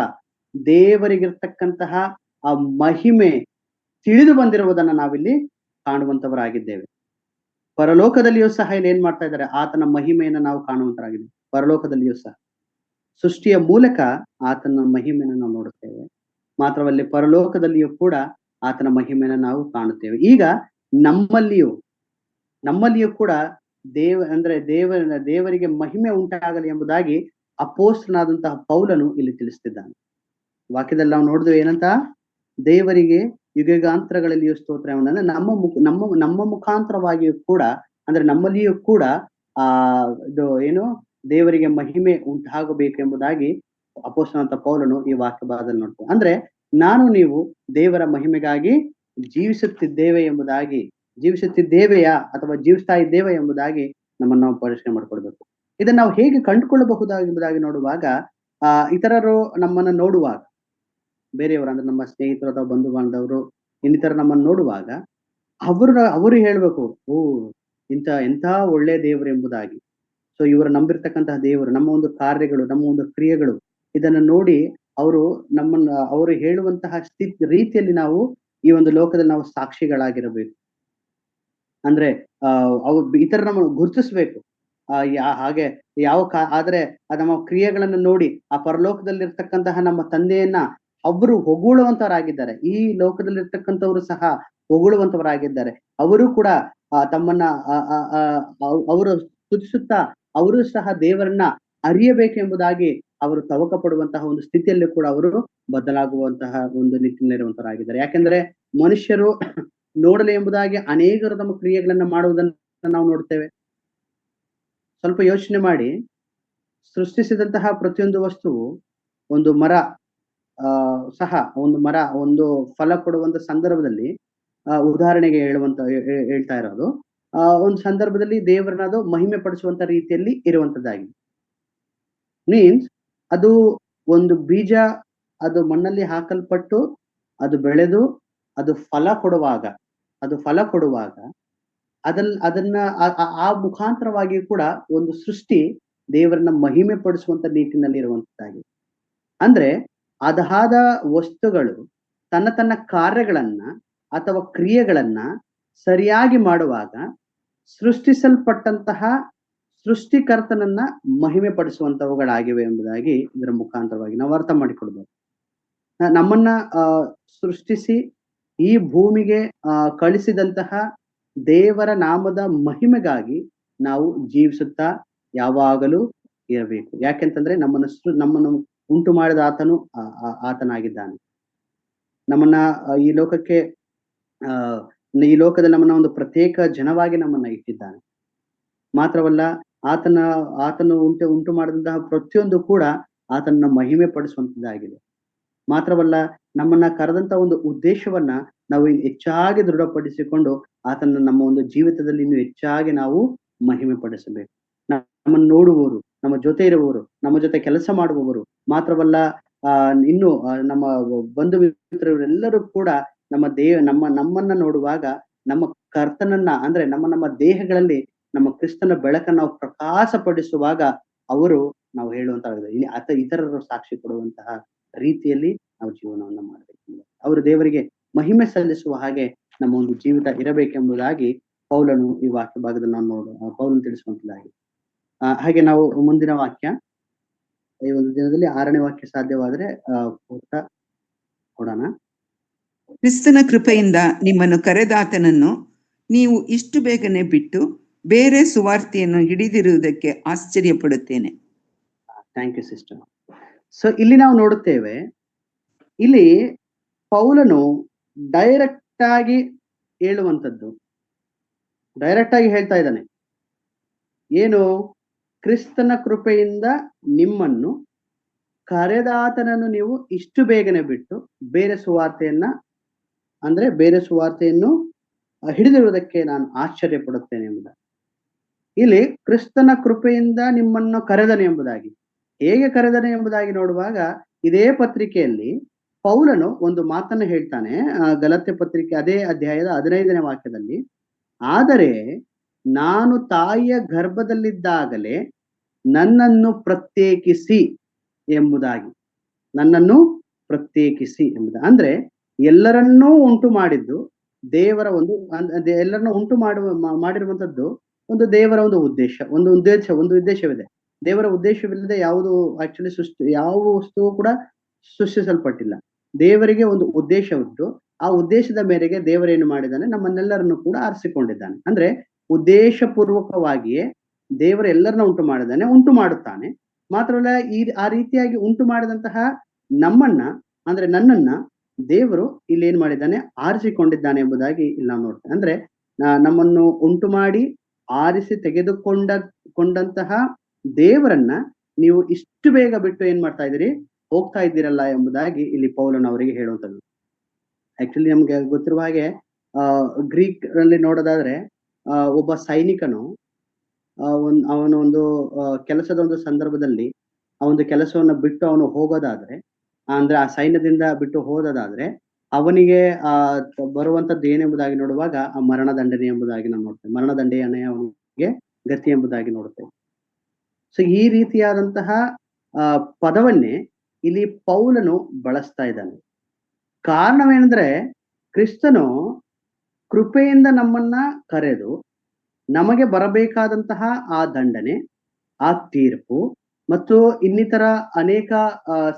ದೇವರಿಗಿರ್ತಕ್ಕಂತಹ ಆ ಮಹಿಮೆ ತಿಳಿದು ಬಂದಿರುವುದನ್ನ ನಾವಿಲ್ಲಿ ಕಾಣುವಂತವರಾಗಿದ್ದೇವೆ. ಪರಲೋಕದಲ್ಲಿಯೂ ಸಹ ಇಲ್ಲಿ ಏನ್ ಮಾಡ್ತಾ ಇದ್ದಾರೆ, ಆತನ ಮಹಿಮೆಯನ್ನ ನಾವು ಕಾಣುವಂತರಾಗಿದ್ದೇವೆ. ಪರಲೋಕದಲ್ಲಿಯೂ ಸಹ ಸೃಷ್ಟಿಯ ಮೂಲಕ ಆತನ ಮಹಿಮೆಯನ್ನು ನಾವು ನೋಡುತ್ತೇವೆ. ಮಾತ್ರವಲ್ಲಿ ಪರಲೋಕದಲ್ಲಿಯೂ ಕೂಡ ಆತನ ಮಹಿಮೆಯನ್ನು ನಾವು ಕಾಣುತ್ತೇವೆ. ಈಗ ನಮ್ಮಲ್ಲಿಯೂ ಕೂಡ ದೇವರಿಗೆ ಮಹಿಮೆ ಉಂಟಾಗಲಿ ಎಂಬುದಾಗಿ ಅಪೊಸ್ತಲನಾದಂತಹ ಪೌಲನು ಇಲ್ಲಿ ತಿಳಿಸ್ತಿದ್ದಾನೆ. ವಾಕ್ಯದಲ್ಲಿ ನಾವು ನೋಡಿದ್ವಿ ಏನಂತ, ದೇವರಿಗೆ ಯುಗಾಂತರಗಳಲ್ಲಿಯೂ ಸ್ತೋತ್ರ. ನಮ್ಮ ಮುಖಾಂತರವಾಗಿಯೂ ಕೂಡ, ಅಂದ್ರೆ ನಮ್ಮಲ್ಲಿಯೂ ಕೂಡ ಇದು ಏನು, ದೇವರಿಗೆ ಮಹಿಮೆ ಉಂಟಾಗಬೇಕು ಎಂಬುದಾಗಿ ಅಪೊಸ್ತಲನಾದಂತಹ ಪೌಲನು ಈ ವಾಕ್ಯ ಭಾಗದಲ್ಲಿ ನೋಡ್ತೇವೆ. ಅಂದ್ರೆ ನಾನು ನೀವು ದೇವರ ಮಹಿಮೆಗಾಗಿ ಜೀವಿಸುತ್ತಿದ್ದೇವೆಯಾ ಅಥವಾ ಜೀವಿಸ್ತಾ ಇದ್ದೇವೆ ಎಂಬುದಾಗಿ ನಮ್ಮನ್ನು ನಾವು ಪರಿಶೀಲನೆ ಮಾಡ್ಕೊಳ್ಬೇಕು. ಇದನ್ನ ನಾವು ಹೇಗೆ ಕಂಡುಕೊಳ್ಳಬಹುದಾಗಿ ನೋಡುವಾಗ, ಇತರರು ನಮ್ಮನ್ನ ನೋಡುವಾಗ, ಬೇರೆಯವರು ಅಂದ್ರೆ ನಮ್ಮ ಸ್ನೇಹಿತರು ಅಥವಾ ಬಂಧು ಬಾಂಧವರು ಇನ್ನಿತರ ನಮ್ಮನ್ನು ನೋಡುವಾಗ ಅವರು ಹೇಳ್ಬೇಕು, ಓ ಎಂಥ ಒಳ್ಳೆ ದೇವರು ಎಂಬುದಾಗಿ. ಸೊ ಇವರು ನಂಬಿರ್ತಕ್ಕಂತಹ ದೇವರು, ನಮ್ಮ ಒಂದು ಕಾರ್ಯಗಳು, ನಮ್ಮ ಒಂದು ಕ್ರಿಯೆಗಳು, ಇದನ್ನ ನೋಡಿ ಅವರು ಹೇಳುವಂತಹ ರೀತಿಯಲ್ಲಿ ನಾವು ಈ ಒಂದು ಲೋಕದಲ್ಲಿ ನಾವು ಸಾಕ್ಷಿಗಳಾಗಿರಬೇಕು. ಅಂದ್ರೆ ಇತರ ನಮ್ಮನ್ನು ಗುರುತಿಸ್ಬೇಕು. ಹಾಗೆ ಆದ್ರೆ ನಮ್ಮ ಕ್ರಿಯೆಗಳನ್ನು ನೋಡಿ ಆ ಪರಲೋಕದಲ್ಲಿರ್ತಕ್ಕಂತಹ ನಮ್ಮ ತಂದೆಯನ್ನ ಅವರು ಹೊಗಳುವಂತವರಾಗಿದ್ದಾರೆ. ಈ ಲೋಕದಲ್ಲಿರ್ತಕ್ಕಂಥವರು ಸಹ ಹೊಗಳುವಂತವರಾಗಿದ್ದಾರೆ. ಅವರು ಕೂಡ ತಮ್ಮನ್ನ ಅವರು ಸ್ತುತಿಸುತ್ತಾ ಅವರು ಸಹ ದೇವರನ್ನ ಅರಿಯಬೇಕೆಂಬುದಾಗಿ ಅವರು ತವಕ ಪಡುವಂತಹ ಒಂದು ಸ್ಥಿತಿಯಲ್ಲಿ ಕೂಡ ಅವರು ಬದಲಾಗುವಂತಹ ಒಂದು ನಿಟ್ಟಿನಲ್ಲಿರುವಂತವರಾಗಿದ್ದಾರೆ. ಯಾಕೆಂದ್ರೆ ಮನುಷ್ಯರು ನೋಡಲಿ ಎಂಬುದಾಗಿ ಅನೇಕರು ತಮ್ಮ ಕ್ರಿಯೆಗಳನ್ನ ಮಾಡುವುದನ್ನ ನಾವು ನೋಡ್ತೇವೆ. ಸ್ವಲ್ಪ ಯೋಚನೆ ಮಾಡಿ, ಸೃಷ್ಟಿಸಿದಂತಹ ಪ್ರತಿಯೊಂದು ವಸ್ತುವು, ಒಂದು ಮರ ಸಹ ಒಂದು ಫಲ ಕೊಡುವಂತ ಸಂದರ್ಭದಲ್ಲಿ, ಉದಾಹರಣೆಗೆ ಹೇಳ್ತಾ ಇರೋದು, ಒಂದು ಸಂದರ್ಭದಲ್ಲಿ ದೇವರನ್ನ ಅದು ಮಹಿಮೆ ಪಡಿಸುವಂತ ರೀತಿಯಲ್ಲಿ ಇರುವಂತದ್ದಾಗಿದೆ. ಮೀನ್ಸ್ ಅದು ಒಂದು ಬೀಜ, ಅದು ಮಣ್ಣಲ್ಲಿ ಹಾಕಲ್ಪಟ್ಟು ಅದು ಬೆಳೆದು ಅದು ಫಲ ಕೊಡುವಾಗ ಅದನ್ನ ಆ ಮುಖಾಂತರವಾಗಿ ಕೂಡ ಒಂದು ಸೃಷ್ಟಿ ದೇವರನ್ನ ಮಹಿಮೆ ಪಡಿಸುವಂತ ನಿಟ್ಟಿನಲ್ಲಿ ಇರುವಂತದ್ದಾಗಿದೆ. ಅಂದ್ರೆ ಅದಾದ ವಸ್ತುಗಳು ತನ್ನ ಕಾರ್ಯಗಳನ್ನ ಅಥವಾ ಕ್ರಿಯೆಗಳನ್ನ ಸರಿಯಾಗಿ ಮಾಡುವಾಗ ಸೃಷ್ಟಿಸಲ್ಪಟ್ಟಂತಹ ಸೃಷ್ಟಿಕರ್ತನನ್ನ ಮಹಿಮೆ ಪಡಿಸುವಂತವುಗಳಾಗಿವೆ ಎಂಬುದಾಗಿ ಇದರ ಮುಖಾಂತರವಾಗಿ ನಾವು ಅರ್ಥ ಮಾಡಿಕೊಳ್ಬೇಕು. ನಮ್ಮನ್ನ ಸೃಷ್ಟಿಸಿ ಈ ಭೂಮಿಗೆ ಕಳಿಸಿದಂತಹ ದೇವರ ನಾಮದ ಮಹಿಮೆಗಾಗಿ ನಾವು ಜೀವಿಸುತ್ತಾ ಯಾವಾಗಲೂ ಇರಬೇಕು. ಯಾಕೆಂತಂದ್ರೆ ನಮ್ಮನ್ನು ಉಂಟು ಮಾಡಿದ ಆತನಾಗಿದ್ದಾನೆ. ನಮ್ಮನ್ನ ಈ ಲೋಕದಲ್ಲಿ ನಮ್ಮನ್ನ ಒಂದು ಪ್ರತ್ಯೇಕ ಜನವಾಗಿ ನಮ್ಮನ್ನ ಇಟ್ಟಿದ್ದಾನೆ. ಮಾತ್ರವಲ್ಲ, ಆತನು ಉಂಟು ಮಾಡಿದಂತಹ ಪ್ರತಿಯೊಂದು ಕೂಡ ಆತನ ಮಹಿಮೆ ಪಡಿಸುವಂತದ್ದಾಗಿದೆ. ಮಾತ್ರವಲ್ಲ, ನಮ್ಮನ್ನ ಕರೆದಂತ ಒಂದು ಉದ್ದೇಶವನ್ನ ನಾವು ಹೆಚ್ಚಾಗಿ ದೃಢಪಡಿಸಿಕೊಂಡು ಆತನ ನಮ್ಮ ಒಂದು ಜೀವಿತದಲ್ಲಿ ಇನ್ನು ಹೆಚ್ಚಾಗಿ ನಾವು ಮಹಿಮೆ ಪಡಿಸಬೇಕು. ನಮ್ಮನ್ನು ನೋಡುವವರು, ನಮ್ಮ ಜೊತೆ ಇರುವವರು, ನಮ್ಮ ಜೊತೆ ಕೆಲಸ ಮಾಡುವವರು, ಮಾತ್ರವಲ್ಲ ಇನ್ನು ನಮ್ಮ ಬಂಧು ಮಿತ್ರರೆಲ್ಲರೂ ಕೂಡ ನಮ್ಮನ್ನ ನೋಡುವಾಗ ನಮ್ಮ ಕರ್ತನನ್ನ, ಅಂದ್ರೆ ನಮ್ಮ ದೇಹಗಳಲ್ಲಿ ನಮ್ಮ ಕ್ರಿಸ್ತನ ಬೆಳಕನ್ನು ನಾವು ಪ್ರಕಾಶಪಡಿಸುವಾಗ ನಾವು ಹೇಳುವಂತಹ ಇತರರು ಸಾಕ್ಷಿ ಕೊಡುವಂತಹ ರೀತಿಯಲ್ಲಿ ನಾವು ಜೀವನವನ್ನ ಮಾಡಬೇಕು. ಅವರು ದೇವರಿಗೆ ಮಹಿಮೆ ಸಲ್ಲಿಸುವ ಹಾಗೆ ನಮ್ಮ ಒಂದು ಜೀವಿತ ಇರಬೇಕೆಂಬುದಾಗಿ ಪೌಲನು ಈ ವಾಕ್ಯ ಭಾಗದಲ್ಲಿ ಪೌಲನು ತಿಳಿಸುವಂತದ್ದಾಗಿದೆ. ಹಾಗೆ ನಾವು ಮುಂದಿನ ವಾಕ್ಯ, ಈ ಒಂದು ದಿನದಲ್ಲಿ 6ನೇ ವಾಕ್ಯ ಸಾಧ್ಯವಾದ್ರೆ ಪೂರ್ತ ಕೊಡೋಣ. ಕ್ರಿಸ್ತನ ಕೃಪೆಯಿಂದ ನಿಮ್ಮನ್ನು ಕರೆದಾತನನ್ನು ನೀವು ಇಷ್ಟು ಬೇಗನೆ ಬಿಟ್ಟು ಬೇರೆ ಸುವಾರ್ತೆಯನ್ನು ಹಿಡಿದಿರುವುದಕ್ಕೆ ಆಶ್ಚರ್ಯ ಪಡುತ್ತೇನೆ. Thank you sister. ಸೊ ಇಲ್ಲಿ ನಾವು ನೋಡುತ್ತೇವೆ, ಇಲ್ಲಿ ಪೌಲನು ಡೈರೆಕ್ಟ್ ಆಗಿ ಹೇಳುವಂಥದ್ದು, ಡೈರೆಕ್ಟ್ ಆಗಿ ಹೇಳ್ತಾ ಇದ್ದಾನೆ. ಏನು? ಕ್ರಿಸ್ತನ ಕೃಪೆಯಿಂದ ನಿಮ್ಮನ್ನು ಕರೆದಾತನನ್ನು ನೀವು ಇಷ್ಟು ಬೇಗನೆ ಬಿಟ್ಟು ಬೇರೆ ಸುವಾರ್ತೆಯನ್ನು ಹಿಡಿದಿರುವುದಕ್ಕೆ ನಾನು ಆಶ್ಚರ್ಯ ಪಡುತ್ತೇನೆ ಎಂಬುದಾಗಿ. ಇಲ್ಲಿ ಕ್ರಿಸ್ತನ ಕೃಪೆಯಿಂದ ನಿಮ್ಮನ್ನು ಕರೆದನು ಎಂಬುದಾಗಿ, ಹೇಗೆ ಕರೆದನು ಎಂಬುದಾಗಿ ನೋಡುವಾಗ ಇದೇ ಪತ್ರಿಕೆಯಲ್ಲಿ ಪೌಲನು ಒಂದು ಮಾತನ್ನು ಹೇಳ್ತಾನೆ. ಗಲಾತ್ಯ ಪತ್ರಿಕೆ ಅದೇ ಅಧ್ಯಾಯದ 15ನೇ ವಾಕ್ಯದಲ್ಲಿ, ಆದರೆ ನಾನು ತಾಯಿಯ ಗರ್ಭದಲ್ಲಿದ್ದಾಗಲೇ ನನ್ನನ್ನು ಪ್ರತ್ಯೇಕಿಸಿ ಎಂಬುದಾಗಿ, ಅಂದ್ರೆ ಎಲ್ಲರನ್ನೂ ಉಂಟು ಮಾಡಿದ್ದು ದೇವರ ಎಲ್ಲರನ್ನೂ ಉಂಟು ಮಾಡಿರುವಂತದ್ದು ಒಂದು ದೇವರ ಒಂದು ಉದ್ದೇಶವಿದೆ. ದೇವರ ಉದ್ದೇಶವಿಲ್ಲದೆ ಯಾವ ವಸ್ತುವು ಕೂಡ ಸೃಷ್ಟಿಸಲ್ಪಟ್ಟಿಲ್ಲ. ದೇವರಿಗೆ ಒಂದು ಉದ್ದೇಶವಿದ್ದು ಆ ಉದ್ದೇಶದ ಮೇರೆಗೆ ದೇವರೇನು ಮಾಡಿದ್ದಾನೆ, ನಮ್ಮನ್ನೆಲ್ಲರನ್ನು ಕೂಡ ಆರಿಸಿಕೊಂಡಿದ್ದಾನೆ. ಅಂದ್ರೆ ಉದ್ದೇಶಪೂರ್ವಕವಾಗಿಯೇ ದೇವರು ಎಲ್ಲರನ್ನ ಉಂಟು ಮಾಡುತ್ತಾನೆ. ಮಾತ್ರವಲ್ಲ, ಆ ರೀತಿಯಾಗಿ ಉಂಟು ಮಾಡಿದಂತಹ ನನ್ನನ್ನ ದೇವರು ಇಲ್ಲಿ ಏನ್ ಮಾಡಿದ್ದಾನೆ, ಆರಿಸಿಕೊಂಡಿದ್ದಾನೆ ಎಂಬುದಾಗಿ ಇಲ್ಲಿ ನಾವು ನೋಡ್ತೇವೆ. ಅಂದ್ರೆ ನಮ್ಮನ್ನು ಉಂಟು ಮಾಡಿ ಆರಿಸಿ ತೆಗೆದುಕೊಂಡಂತಹ ದೇವರನ್ನ ನೀವು ಇಷ್ಟು ಬೇಗ ಬಿಟ್ಟು ಏನ್ ಮಾಡ್ತಾ ಇದ್ದೀರಿ, ಹೋಗ್ತಾ ಇದ್ದೀರಲ್ಲ ಎಂಬುದಾಗಿ ಇಲ್ಲಿ ಪೌಲನು ಅವರಿಗೆ ಹೇಳುವಂಥದ್ದು. ಆಕ್ಚುಲಿ ನಮ್ಗೆ ಗೊತ್ತಿರುವ ಹಾಗೆ ಗ್ರೀಕ್ ರಲ್ಲಿ ನೋಡೋದಾದ್ರೆ ಒಬ್ಬ ಸೈನಿಕನು ಅವನ ಒಂದು ಕೆಲಸದ ಒಂದು ಸಂದರ್ಭದಲ್ಲಿ ಆ ಒಂದು ಕೆಲಸವನ್ನ ಬಿಟ್ಟು ಅವನು ಹೋಗೋದಾದ್ರೆ, ಅಂದ್ರೆ ಆ ಸೈನ್ಯದಿಂದ ಬಿಟ್ಟು ಹೋಗೋದಾದ್ರೆ ಅವನಿಗೆ ಬರುವಂತದ್ದು ಏನೆಂಬುದಾಗಿ ನೋಡುವಾಗ ಆ ಮರಣದಂಡನೆ ಎಂಬುದಾಗಿ ನಾವು ನೋಡ್ತೇವೆ. ಮರಣದಂಡನೆ ಅವನಿಗೆ ಗತಿ ಎಂಬುದಾಗಿ ನೋಡುತ್ತೇವೆ. ಸೊ ಈ ರೀತಿಯಾದಂತಹ ಪದವನ್ನೇ ಇಲ್ಲಿ ಪೌಲನು ಬಳಸ್ತಾ ಇದ್ದಾನೆ. ಕಾರಣವೇನೆಂದ್ರೆ, ಕ್ರಿಸ್ತನು ಕೃಪೆಯಿಂದ ನಮ್ಮನ್ನ ಕರೆದು ನಮಗೆ ಬರಬೇಕಾದಂತಹ ಆ ದಂಡನೆ, ಆ ತೀರ್ಪು ಮತ್ತು ಇನ್ನಿತರ ಅನೇಕ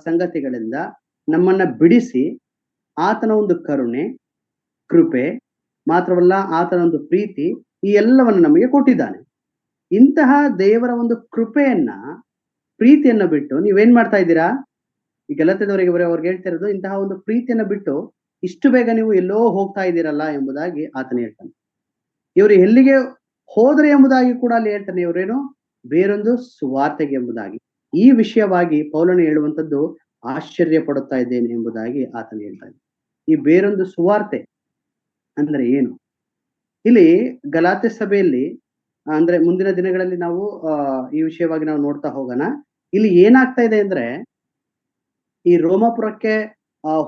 ಸಂಗತಿಗಳಿಂದ ನಮ್ಮನ್ನ ಬಿಡಿಸಿ ಆತನ ಒಂದು ಕರುಣೆ, ಕೃಪೆ, ಮಾತ್ರವಲ್ಲ ಆತನ ಒಂದು ಪ್ರೀತಿ, ಈ ಎಲ್ಲವನ್ನು ನಮಗೆ ಕೊಟ್ಟಿದ್ದಾನೆ. ಇಂತಹ ದೇವರ ಒಂದು ಪ್ರೀತಿಯನ್ನ ಬಿಟ್ಟು ನೀವೇನ್ ಮಾಡ್ತಾ ಇದ್ದೀರಾ? ಈ ಗಲಾತ್ಯದವರಿಗೆ ಅವ್ರಿಗೆ ಹೇಳ್ತಾ ಇರೋದು, ಇಂತಹ ಒಂದು ಪ್ರೀತಿಯನ್ನ ಬಿಟ್ಟು ಇಷ್ಟು ಬೇಗ ನೀವು ಎಲ್ಲೋ ಹೋಗ್ತಾ ಇದ್ದೀರಲ್ಲ ಎಂಬುದಾಗಿ ಆತನ ಹೇಳ್ತಾನೆ. ಇವರು ಎಲ್ಲಿಗೆ ಹೋದ್ರೆ ಎಂಬುದಾಗಿ ಕೂಡ ಅಲ್ಲಿ ಹೇಳ್ತಾನೆ. ಇವರೇನು ಬೇರೊಂದು ಸುವಾರ್ತೆಗೆ ಎಂಬುದಾಗಿ. ಈ ವಿಷಯವಾಗಿ ಪೌಲನು ಹೇಳುವಂಥದ್ದು, ಆಶ್ಚರ್ಯ ಪಡುತ್ತಾ ಇದ್ದೇನೆ ಎಂಬುದಾಗಿ ಆತನು ಹೇಳ್ತಾನೆ. ಈ ಬೇರೊಂದು ಸುವಾರ್ತೆ ಅಂದ್ರೆ ಏನು? ಇಲ್ಲಿ ಗಲಾತ್ಯ ಸಭೆಯಲ್ಲಿ, ಅಂದ್ರೆ ಮುಂದಿನ ದಿನಗಳಲ್ಲಿ ನಾವು ಈ ವಿಷಯವಾಗಿ ನಾವು ನೋಡ್ತಾ ಹೋಗೋಣ. ಇಲ್ಲಿ ಏನಾಗ್ತಾ ಇದೆ ಅಂದ್ರೆ, ಈ ರೋಮಾಪುರಕ್ಕೆ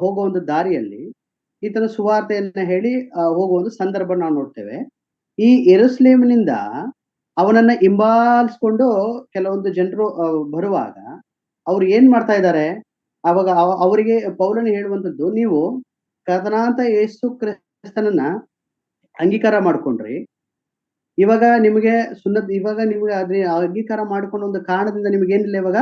ಹೋಗುವ ಒಂದು ದಾರಿಯಲ್ಲಿ ಈತನ ಸುವಾರ್ತೆಯನ್ನ ಹೇಳಿ ಹೋಗುವ ಒಂದು ಸಂದರ್ಭ ನಾವು ನೋಡ್ತೇವೆ. ಈ ಯೆರೂಸಲೇಮಿನಿಂದ ಅವನನ್ನ ಹಿಂಬಾಲಿಸ್ಕೊಂಡು ಕೆಲವೊಂದು ಜನರು ಬರುವಾಗ ಅವ್ರು ಏನ್ ಮಾಡ್ತಾ ಇದ್ದಾರೆ, ಅವಾಗ ಅವರಿಗೆ ಪೌಲನು ಹೇಳುವಂಥದ್ದು, ನೀವು ಕರ್ತನಾದ ಯೇಸು ಕ್ರಿಸ್ತನನ್ನ ಅಂಗೀಕಾರ ಮಾಡ್ಕೊಂಡ್ರಿ, ಇವಾಗ ನಿಮಗೆ ಅದೇ ಅಂಗೀಕಾರ ಮಾಡ್ಕೊಂಡ ಒಂದು ಕಾರಣದಿಂದ ನಿಮ್ಗೆ ಏನಿಲ್ಲ, ಇವಾಗ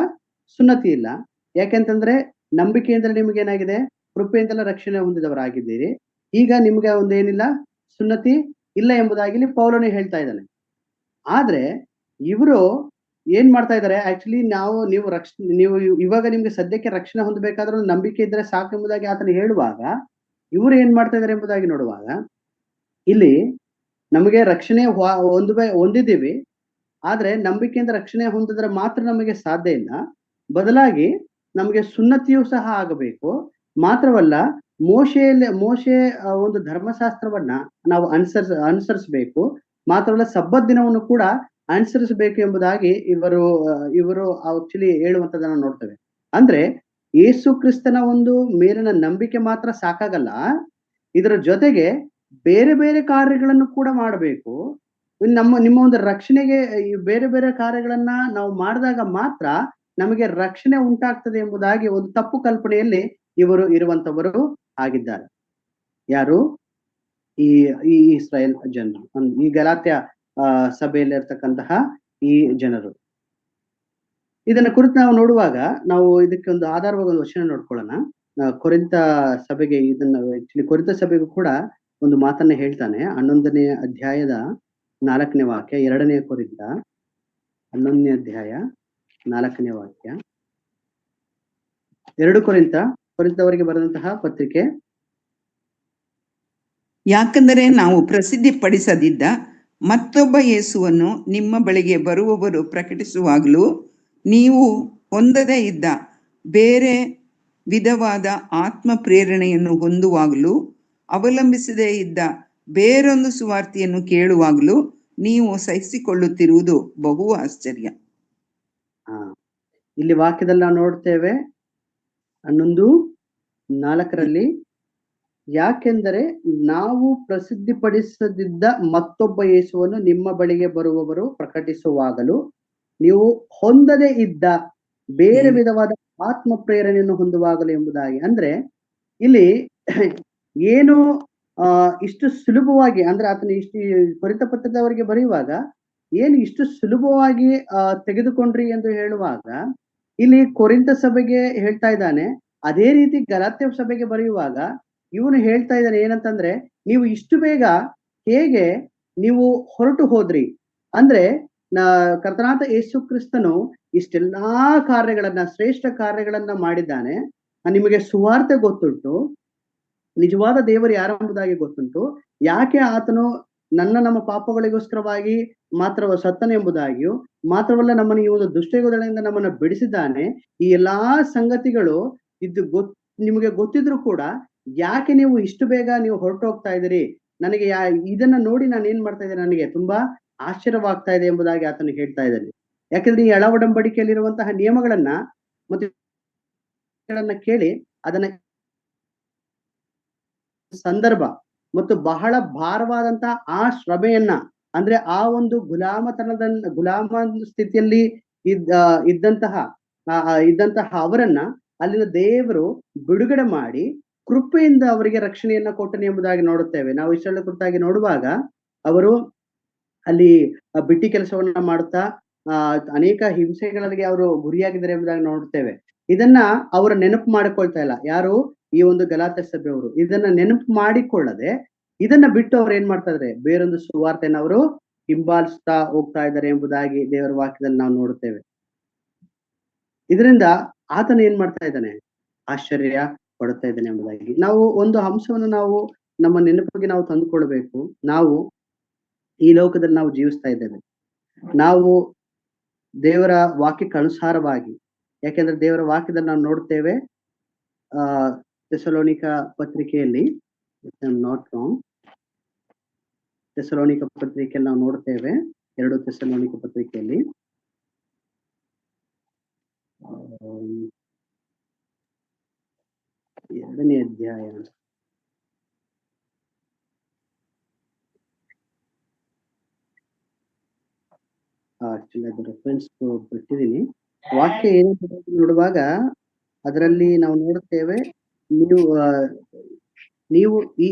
ಸುನ್ನತಿ ಇಲ್ಲ. ಯಾಕೆಂತಂದ್ರೆ ನಂಬಿಕೆಯಿಂದಲೇ ನಿಮ್ಗೆ ಏನಾಗಿದೆ, ಕೃಪೆಯಿಂದಲೇ ರಕ್ಷಣೆ ಹೊಂದಿದವರಾಗಿದ್ದೀರಿ. ಈಗ ನಿಮ್ಗೆ ಒಂದು ಏನಿಲ್ಲ, ಸುನ್ನತಿ ಇಲ್ಲ ಎಂಬುದಾಗಿ ಪೌಲನು ಹೇಳ್ತಾ ಇದ್ದಾನೆ. ಆದ್ರೆ ಇವರು ಏನ್ ಮಾಡ್ತಾ ಇದ್ದಾರೆ, ಆಕ್ಚುಲಿ ನೀವು ಇವಾಗ ನಿಮ್ಗೆ ಸದ್ಯಕ್ಕೆ ರಕ್ಷಣೆ ಹೊಂದಬೇಕಾದ್ರೂ ನಂಬಿಕೆ ಇದ್ರೆ ಸಾಕು ಎಂಬುದಾಗಿ ಆತನು ಹೇಳುವಾಗ, ಇವರು ಏನ್ ಮಾಡ್ತಾ ಇದ್ದಾರೆ ಎಂಬುದಾಗಿ ನೋಡುವಾಗ, ಇಲ್ಲಿ ನಮಗೆ ರಕ್ಷಣೆ ಹೊಂದಿದ್ದೀವಿ, ಆದ್ರೆ ನಂಬಿಕೆಯಿಂದ ರಕ್ಷಣೆ ಹೊಂದಿದ್ರೆ ಮಾತ್ರ ನಮಗೆ ಸಾಧ್ಯ ಇಲ್ಲ. ಬದಲಾಗಿ ನಮಗೆ ಸುನ್ನತಿಯೂ ಸಹ ಆಗಬೇಕು. ಮಾತ್ರವಲ್ಲ, ಮೋಶೆ ಒಂದು ಧರ್ಮಶಾಸ್ತ್ರವನ್ನ ನಾವು ಅನುಸರಿಸಬೇಕು. ಮಾತ್ರವಲ್ಲ, ಸಬ್ಬತ್ ದಿನವನ್ನು ಕೂಡ ಅನುಸರಿಸಬೇಕು ಎಂಬುದಾಗಿ ಇವರು ಆಕ್ಚುಲಿ ಹೇಳುವಂತದನ್ನ ನೋಡ್ತೇವೆ. ಅಂದ್ರೆ ಯೇಸು ಕ್ರಿಸ್ತನ ಒಂದು ಮೇಲಿನ ನಂಬಿಕೆ ಮಾತ್ರ ಸಾಕಾಗಲ್ಲ, ಇದರ ಜೊತೆಗೆ ಬೇರೆ ಬೇರೆ ಕಾರ್ಯಗಳನ್ನು ಕೂಡ ಮಾಡಬೇಕು. ನಿಮ್ಮ ಒಂದು ರಕ್ಷಣೆಗೆ ಈ ಬೇರೆ ಬೇರೆ ಕಾರ್ಯಗಳನ್ನ ನಾವು ಮಾಡಿದಾಗ ಮಾತ್ರ ನಮಗೆ ರಕ್ಷಣೆ ಉಂಟಾಗ್ತದೆ ಎಂಬುದಾಗಿ ಒಂದು ತಪ್ಪು ಕಲ್ಪನೆಯಲ್ಲಿ ಇವರು ಇರುವಂತವರು ಆಗಿದ್ದಾರೆ. ಯಾರು? ಈ ಇಸ್ರಾಯೇಲ್ ಜನರು, ಈ ಗಲಾತ್ಯ ಸಭೆಯಲ್ಲಿ ಇರ್ತಕ್ಕಂತಹ ಈ ಜನರು. ಇದನ್ನ ಕುರಿತು ನಾವು ನೋಡುವಾಗ ನಾವು ಇದಕ್ಕೆ ಒಂದು ಆಧಾರವಾಗಿ ಒಂದು ವಚನ ನೋಡ್ಕೊಳ್ಳೋಣ. ಕೊರಿಂಥ ಸಭೆಗೆ ಇದನ್ನ ಆಕ್ಚುಲಿ ಕೊರಿಂಥ ಸಭೆಗೂ ಕೂಡ ಒಂದು ಮಾತನ್ನ ಹೇಳ್ತಾನೆ. 11ನೇ ಅಧ್ಯಾಯದ 4ನೇ ವಾಕ್ಯ, 2ನೇ ಕೊರಿಂಥ 11ನೇ ಅಧ್ಯಾಯ 4ನೇ ವಾಕ್ಯ. 2 ಕೊರಿಂಥದವರಿಗೆ ಬರೆದಂತಹ ಪತ್ರಿಕೆ. ಯಾಕಂದರೆ ನಾವು ಪ್ರಸಿದ್ಧಿಪಡಿಸದಿದ್ದ ಮತ್ತೊಬ್ಬ ಯೇಸುವನ್ನು ನಿಮ್ಮ ಬಳಿಗೆ ಬರುವವರು ಪ್ರಕಟಿಸುವಾಗಲೂ ನೀವು ಹೊಂದದೇ ಇದ್ದ ಬೇರೆ ವಿಧವಾದ ಆತ್ಮ ಪ್ರೇರಣೆಯನ್ನು ಹೊಂದುವಾಗಲೂ ಅವಲಂಬಿಸದೇ ಇದ್ದ ಬೇರೊಂದು ಸುವಾರ್ತೆಯನ್ನು ಕೇಳುವಾಗಲೂ ನೀವು ಸಹಿಸಿಕೊಳ್ಳುತ್ತಿರುವುದು ಬಹು ಆಶ್ಚರ್ಯ. ಇಲ್ಲಿ ವಾಕ್ಯದಲ್ಲಿ ನಾವು ನೋಡ್ತೇವೆ 11:4 ಯಾಕೆಂದರೆ ನಾವು ಪ್ರಸಿದ್ಧಿಪಡಿಸದಿದ್ದ ಮತ್ತೊಬ್ಬ ಯೇಸುವನ್ನು ನಿಮ್ಮ ಬಳಿಗೆ ಬರುವವರು ಪ್ರಕಟಿಸುವಾಗಲೂ ನೀವು ಹೊಂದದೇ ಇದ್ದ ಬೇರೆ ವಿಧವಾದ ಆತ್ಮ ಪ್ರೇರಣೆಯನ್ನು ಹೊಂದುವಾಗಲು ಎಂಬುದಾಗಿ. ಅಂದ್ರೆ ಇಲ್ಲಿ ಏನು ಇಷ್ಟು ಸುಲಭವಾಗಿ, ಅಂದ್ರೆ ಆತನ ಇಷ್ಟು ಕೊರಿಂಥ ಪತ್ರಿಕೆಯವರಿಗೆ ಬರೆಯುವಾಗ ಏನು ಇಷ್ಟು ಸುಲಭವಾಗಿ ತೆಗೆದುಕೊಂಡ್ರಿ ಎಂದು ಹೇಳುವಾಗ ಇಲ್ಲಿ ಕೊರಿಂಥ ಸಭೆಗೆ ಹೇಳ್ತಾ ಇದ್ದಾನೆ. ಅದೇ ರೀತಿ ಗಲಾತ್ಯ ಸಭೆಗೆ ಬರೆಯುವಾಗ ಇವನು ಹೇಳ್ತಾ ಇದ್ದಾನೆ ಏನಂತಂದ್ರೆ, ನೀವು ಇಷ್ಟು ಬೇಗ ಹೇಗೆ ನೀವು ಹೊರಟು ಹೋದ್ರಿ. ಅಂದ್ರೆ ಕರ್ತನಾದ ಯೇಸು ಕ್ರಿಸ್ತನು ಇಷ್ಟೆಲ್ಲಾ ಕಾರ್ಯಗಳನ್ನ, ಶ್ರೇಷ್ಠ ಕಾರ್ಯಗಳನ್ನ ಮಾಡಿದ್ದಾನೆ. ನಿಮಗೆ ಸುವಾರ್ತೆ ಗೊತ್ತುಂಟು, ನಿಜವಾದ ದೇವರು ಯಾರೆಂಬುದಾಗಿ ಗೊತ್ತುಂಟು, ಯಾಕೆ ಆತನು ನಮ್ಮ ಪಾಪಗಳಿಗೋಸ್ಕರವಾಗಿ ಮಾತ್ರ ಸತ್ತನೆಂಬುದಾಗಿಯೂ ಮಾತ್ರವಲ್ಲ ನಮ್ಮನ್ನು ಈ ಒಂದು ದುಷ್ಟಯುಗದಿಂದ ನಮ್ಮನ್ನ ಬಿಡಿಸಿದ್ದಾನೆ. ಈ ಎಲ್ಲಾ ಸಂಗತಿಗಳು ನಿಮಗೆ ಗೊತ್ತಿದ್ರು ಕೂಡ ಯಾಕೆ ನೀವು ಇಷ್ಟು ಬೇಗ ನೀವು ಹೊರಟು ಹೋಗ್ತಾ ಇದ್ದೀರಿ, ನನಗೆ ಇದನ್ನ ನೋಡಿ ನಾನು ಏನ್ ಮಾಡ್ತಾ ಇದ್ದೇನೆ, ನನಗೆ ತುಂಬಾ ಆಶ್ಚರ್ಯವಾಗ್ತಾ ಇದೆ ಎಂಬುದಾಗಿ ಆತನು ಹೇಳ್ತಾ ಇದ್ದಾನೆ. ಯಾಕಂದ್ರೆ ಈ ಹಳೆ ಒಡಂಬಡಿಕೆಯಲ್ಲಿರುವಂತಹ ನಿಯಮಗಳನ್ನ ಮತ್ತು ಕೇಳಿ ಅದನ್ನ ಸಂದರ್ಭ ಮತ್ತು ಬಹಳ ಭಾರವಾದಂತಹ ಆ ಶ್ರಮೆಯನ್ನ, ಅಂದ್ರೆ ಆ ಒಂದು ಗುಲಾಮ ಸ್ಥಿತಿಯಲ್ಲಿ ಇದ್ದಂತಹ ಅವರನ್ನ ಅಲ್ಲಿನ ದೇವರು ಬಿಡುಗಡೆ ಮಾಡಿ ಕೃಪೆಯಿಂದ ಅವರಿಗೆ ರಕ್ಷಣೆಯನ್ನ ಕೊಟ್ಟನೆ ಎಂಬುದಾಗಿ ನೋಡುತ್ತೇವೆ. ನಾವು ಇಷ್ಟೆಲ್ಲ ಕುರಿತಾಗಿ ನೋಡುವಾಗ ಅವರು ಅಲ್ಲಿ ಬಿಟ್ಟಿ ಕೆಲಸವನ್ನ ಮಾಡುತ್ತಾ ಅನೇಕ ಹಿಂಸೆಗಳಿಗೆ ಅವರು ಗುರಿಯಾಗಿದ್ದಾರೆ ಎಂಬುದಾಗಿ ನೋಡುತ್ತೇವೆ. ಇದನ್ನ ಅವರ ನೆನಪು ಮಾಡಿಕೊಳ್ತಾ ಇಲ್ಲ ಯಾರು, ಈ ಒಂದು ಗಲಾತ್ಯ ಸಭೆಯವರು. ಇದನ್ನ ನೆನಪು ಮಾಡಿಕೊಳ್ಳದೆ ಇದನ್ನ ಬಿಟ್ಟು ಅವ್ರು ಏನ್ ಮಾಡ್ತಾ ಇದಾರೆ, ಬೇರೊಂದು ಸುವಾರ್ತೆಯನ್ನು ಅವರು ಹಿಂಬಾಲಿಸ್ತಾ ಹೋಗ್ತಾ ಇದ್ದಾರೆ ಎಂಬುದಾಗಿ ದೇವರ ವಾಕ್ಯದಲ್ಲಿ ನಾವು ನೋಡುತ್ತೇವೆ. ಇದರಿಂದ ಆತನ ಏನ್ ಮಾಡ್ತಾ ಇದ್ದಾನೆ, ಆಶ್ಚರ್ಯ ಪಡುತ್ತಾ ಇದ್ದಾನೆ ಎಂಬುದಾಗಿ ನಾವು ಒಂದು ಅಂಶವನ್ನು ನಾವು ನಮ್ಮ ನೆನಪಿಗೆ ನಾವು ತಂದುಕೊಳ್ಬೇಕು. ನಾವು ಈ ಲೋಕದಲ್ಲಿ ನಾವು ಜೀವಿಸ್ತಾ ಇದ್ದೇವೆ, ನಾವು ದೇವರ ವಾಕ್ಯಕ್ಕೆ ಅನುಸಾರವಾಗಿ. ಯಾಕೆಂದ್ರೆ ದೇವರ ವಾಕ್ಯದಲ್ಲಿ ನಾವು ನೋಡ್ತೇವೆ ಥೆಸಲೋನಿಕ ಪತ್ರಿಕೆಯಲ್ಲಿ, ನಾಟ್ ರಾಂಗ್, ಥೆಸಲೋನಿಕ ಪತ್ರಿಕೆಯಲ್ಲಿ ನಾವು ನೋಡ್ತೇವೆ 2 ಥೆಸಲೋನಿಕ ಪತ್ರಿಕೆಯಲ್ಲಿ 2ನೇ ಅಧ್ಯಾಯ ಆಕ್ಚುಲಿ ಅದು ರೆಫರೆನ್ಸ್ ಬಿಟ್ಟಿದ್ದೀನಿ. ವಾಕ್ಯ ಏನಂತ ನೋಡುವಾಗ ಅದರಲ್ಲಿ ನಾವು ನೋಡುತ್ತೇವೆ, ನೀವು ಈ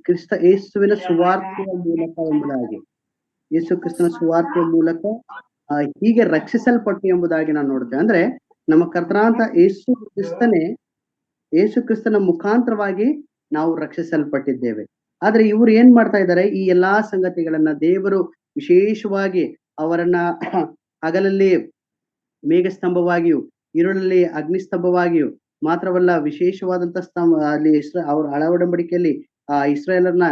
ಕ್ರಿಸ್ತ ಯೇಸುವಿನ ಸುವಾರ್ತೆಯ ಮೂಲಕ ಎಂಬುದಾಗಿ, ಯೇಸು ಕ್ರಿಸ್ತನ ಸುವಾರ್ತೆಯ ಮೂಲಕ ಹೀಗೆ ರಕ್ಷಿಸಲ್ಪಟ್ಟು ಎಂಬುದಾಗಿ ನಾವು ನೋಡ್ತೇವೆ. ಅಂದ್ರೆ ನಮ್ಮ ಕರ್ತನಾದ ಯೇಸು ಕ್ರಿಸ್ತನ ಮುಖಾಂತರವಾಗಿ ನಾವು ರಕ್ಷಿಸಲ್ಪಟ್ಟಿದ್ದೇವೆ. ಆದ್ರೆ ಇವರು ಏನ್ ಮಾಡ್ತಾ ಇದ್ದಾರೆ, ಈ ಎಲ್ಲಾ ಸಂಗತಿಗಳನ್ನ ದೇವರು ವಿಶೇಷವಾಗಿ ಅವರನ್ನ ಹಗಲಲ್ಲಿ ಮೇಘಸ್ತಂಭವಾಗಿಯೂ ഇരുಳಲ್ಲಿ ಅಗ್ನಿಸ್ತಂಭವಾಗಿಯೂ ಮಾತ್ರವಲ್ಲ ವಿಶೇಷವಾದಂತ ಅಲ್ಲಿ ಅವ್ರ ಹಳೆ ಒಡಂಬಡಿಕೆಯಲ್ಲಿ ಇಸ್ರಾಯೇಲರನ್ನ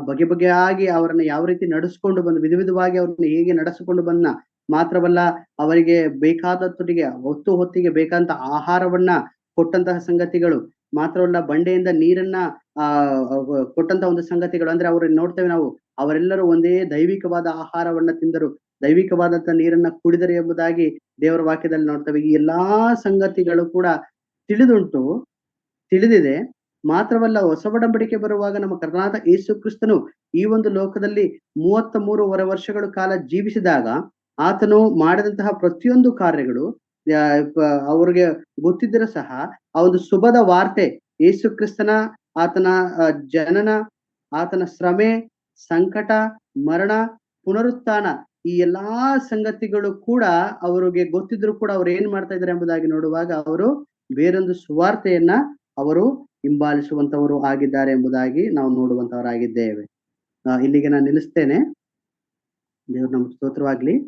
ಬಗೆ ಬಗೆಯಾಗಿ ಅವರನ್ನ ಯಾವ ರೀತಿ ನಡೆಸ್ಕೊಂಡು ಬಂದು ವಿಧ ವಿಧವಾಗಿ ಅವ್ರನ್ನ ಹೇಗೆ ನಡೆಸಿಕೊಂಡು ಬಂದ ಮಾತ್ರವಲ್ಲ ಅವರಿಗೆ ಬೇಕಾದೊತ್ತಿಗೆ ಹೊತ್ತಿಗೆ ಬೇಕಾದಂತ ಆಹಾರವನ್ನ ಕೊಟ್ಟಂತಹ ಸಂಗತಿಗಳು ಮಾತ್ರವಲ್ಲ, ಬಂಡೆಯಿಂದ ನೀರನ್ನ ಕೊಟ್ಟಂತ ಒಂದು ಸಂಗತಿಗಳು. ಅಂದ್ರೆ ಅವ್ರನ್ನ ನೋಡ್ತೇವೆ ನಾವು, ಅವರೆಲ್ಲರೂ ಒಂದೇ ದೈವಿಕವಾದ ಆಹಾರವನ್ನ ತಿಂದರು, ದೈವಿಕವಾದಂತ ನೀರನ್ನ ಕುಡಿದರು ಎಂಬುದಾಗಿ ದೇವರ ವಾಕ್ಯದಲ್ಲಿ ನೋಡ್ತೇವೆ. ಈ ಎಲ್ಲಾ ಸಂಗತಿಗಳು ಕೂಡ ತಿಳಿದಿದೆ. ಮಾತ್ರವಲ್ಲ ಹೊಸ ಒಡಂಬಡಿಕೆ ಬರುವಾಗ ನಮ್ಮ ಕರ್ತನಾದ ಯೇಸು ಕ್ರಿಸ್ತನು ಈ ಒಂದು ಲೋಕದಲ್ಲಿ 33 ವರ್ಷಗಳ ಕಾಲ ಜೀವಿಸಿದಾಗ ಆತನು ಮಾಡಿದಂತಹ ಪ್ರತಿಯೊಂದು ಕಾರ್ಯಗಳು ಅವ್ರಿಗೆ ಗೊತ್ತಿದ್ದರೂ ಸಹ ಆ ಒಂದು ಶುಭದ ವಾರ್ತೆ, ಯೇಸು ಕ್ರಿಸ್ತನ ಆತನ ಜನನ, ಆತನ ಶ್ರಮೆ, ಸಂಕಟ, ಮರಣ, ಪುನರುತ್ಥಾನ ಈ ಎಲ್ಲಾ ಸಂಗತಿಗಳು ಕೂಡ ಅವರಿಗೆ ಗೊತ್ತಿದ್ರು ಕೂಡ ಅವ್ರು ಏನ್ ಮಾಡ್ತಾ ಇದ್ದಾರೆ ಎಂಬುದಾಗಿ ನೋಡುವಾಗ ಅವರು ಬೇರೊಂದು ಸುವಾರ್ತೆಯನ್ನ ಅವರು ಹಿಂಬಾಲಿಸುವಂತವರು ಆಗಿದ್ದಾರೆ ಎಂಬುದಾಗಿ ನಾವು ನೋಡುವಂತವರಾಗಿದ್ದೇವೆ. ಇಲ್ಲಿಗೆ ನಾನು ನಿಲ್ಲಿಸ್ತೇನೆ. ದೇವ್ರ ನಮ್ಗೆ ಸ್ತೋತ್ರವಾಗ್ಲಿ.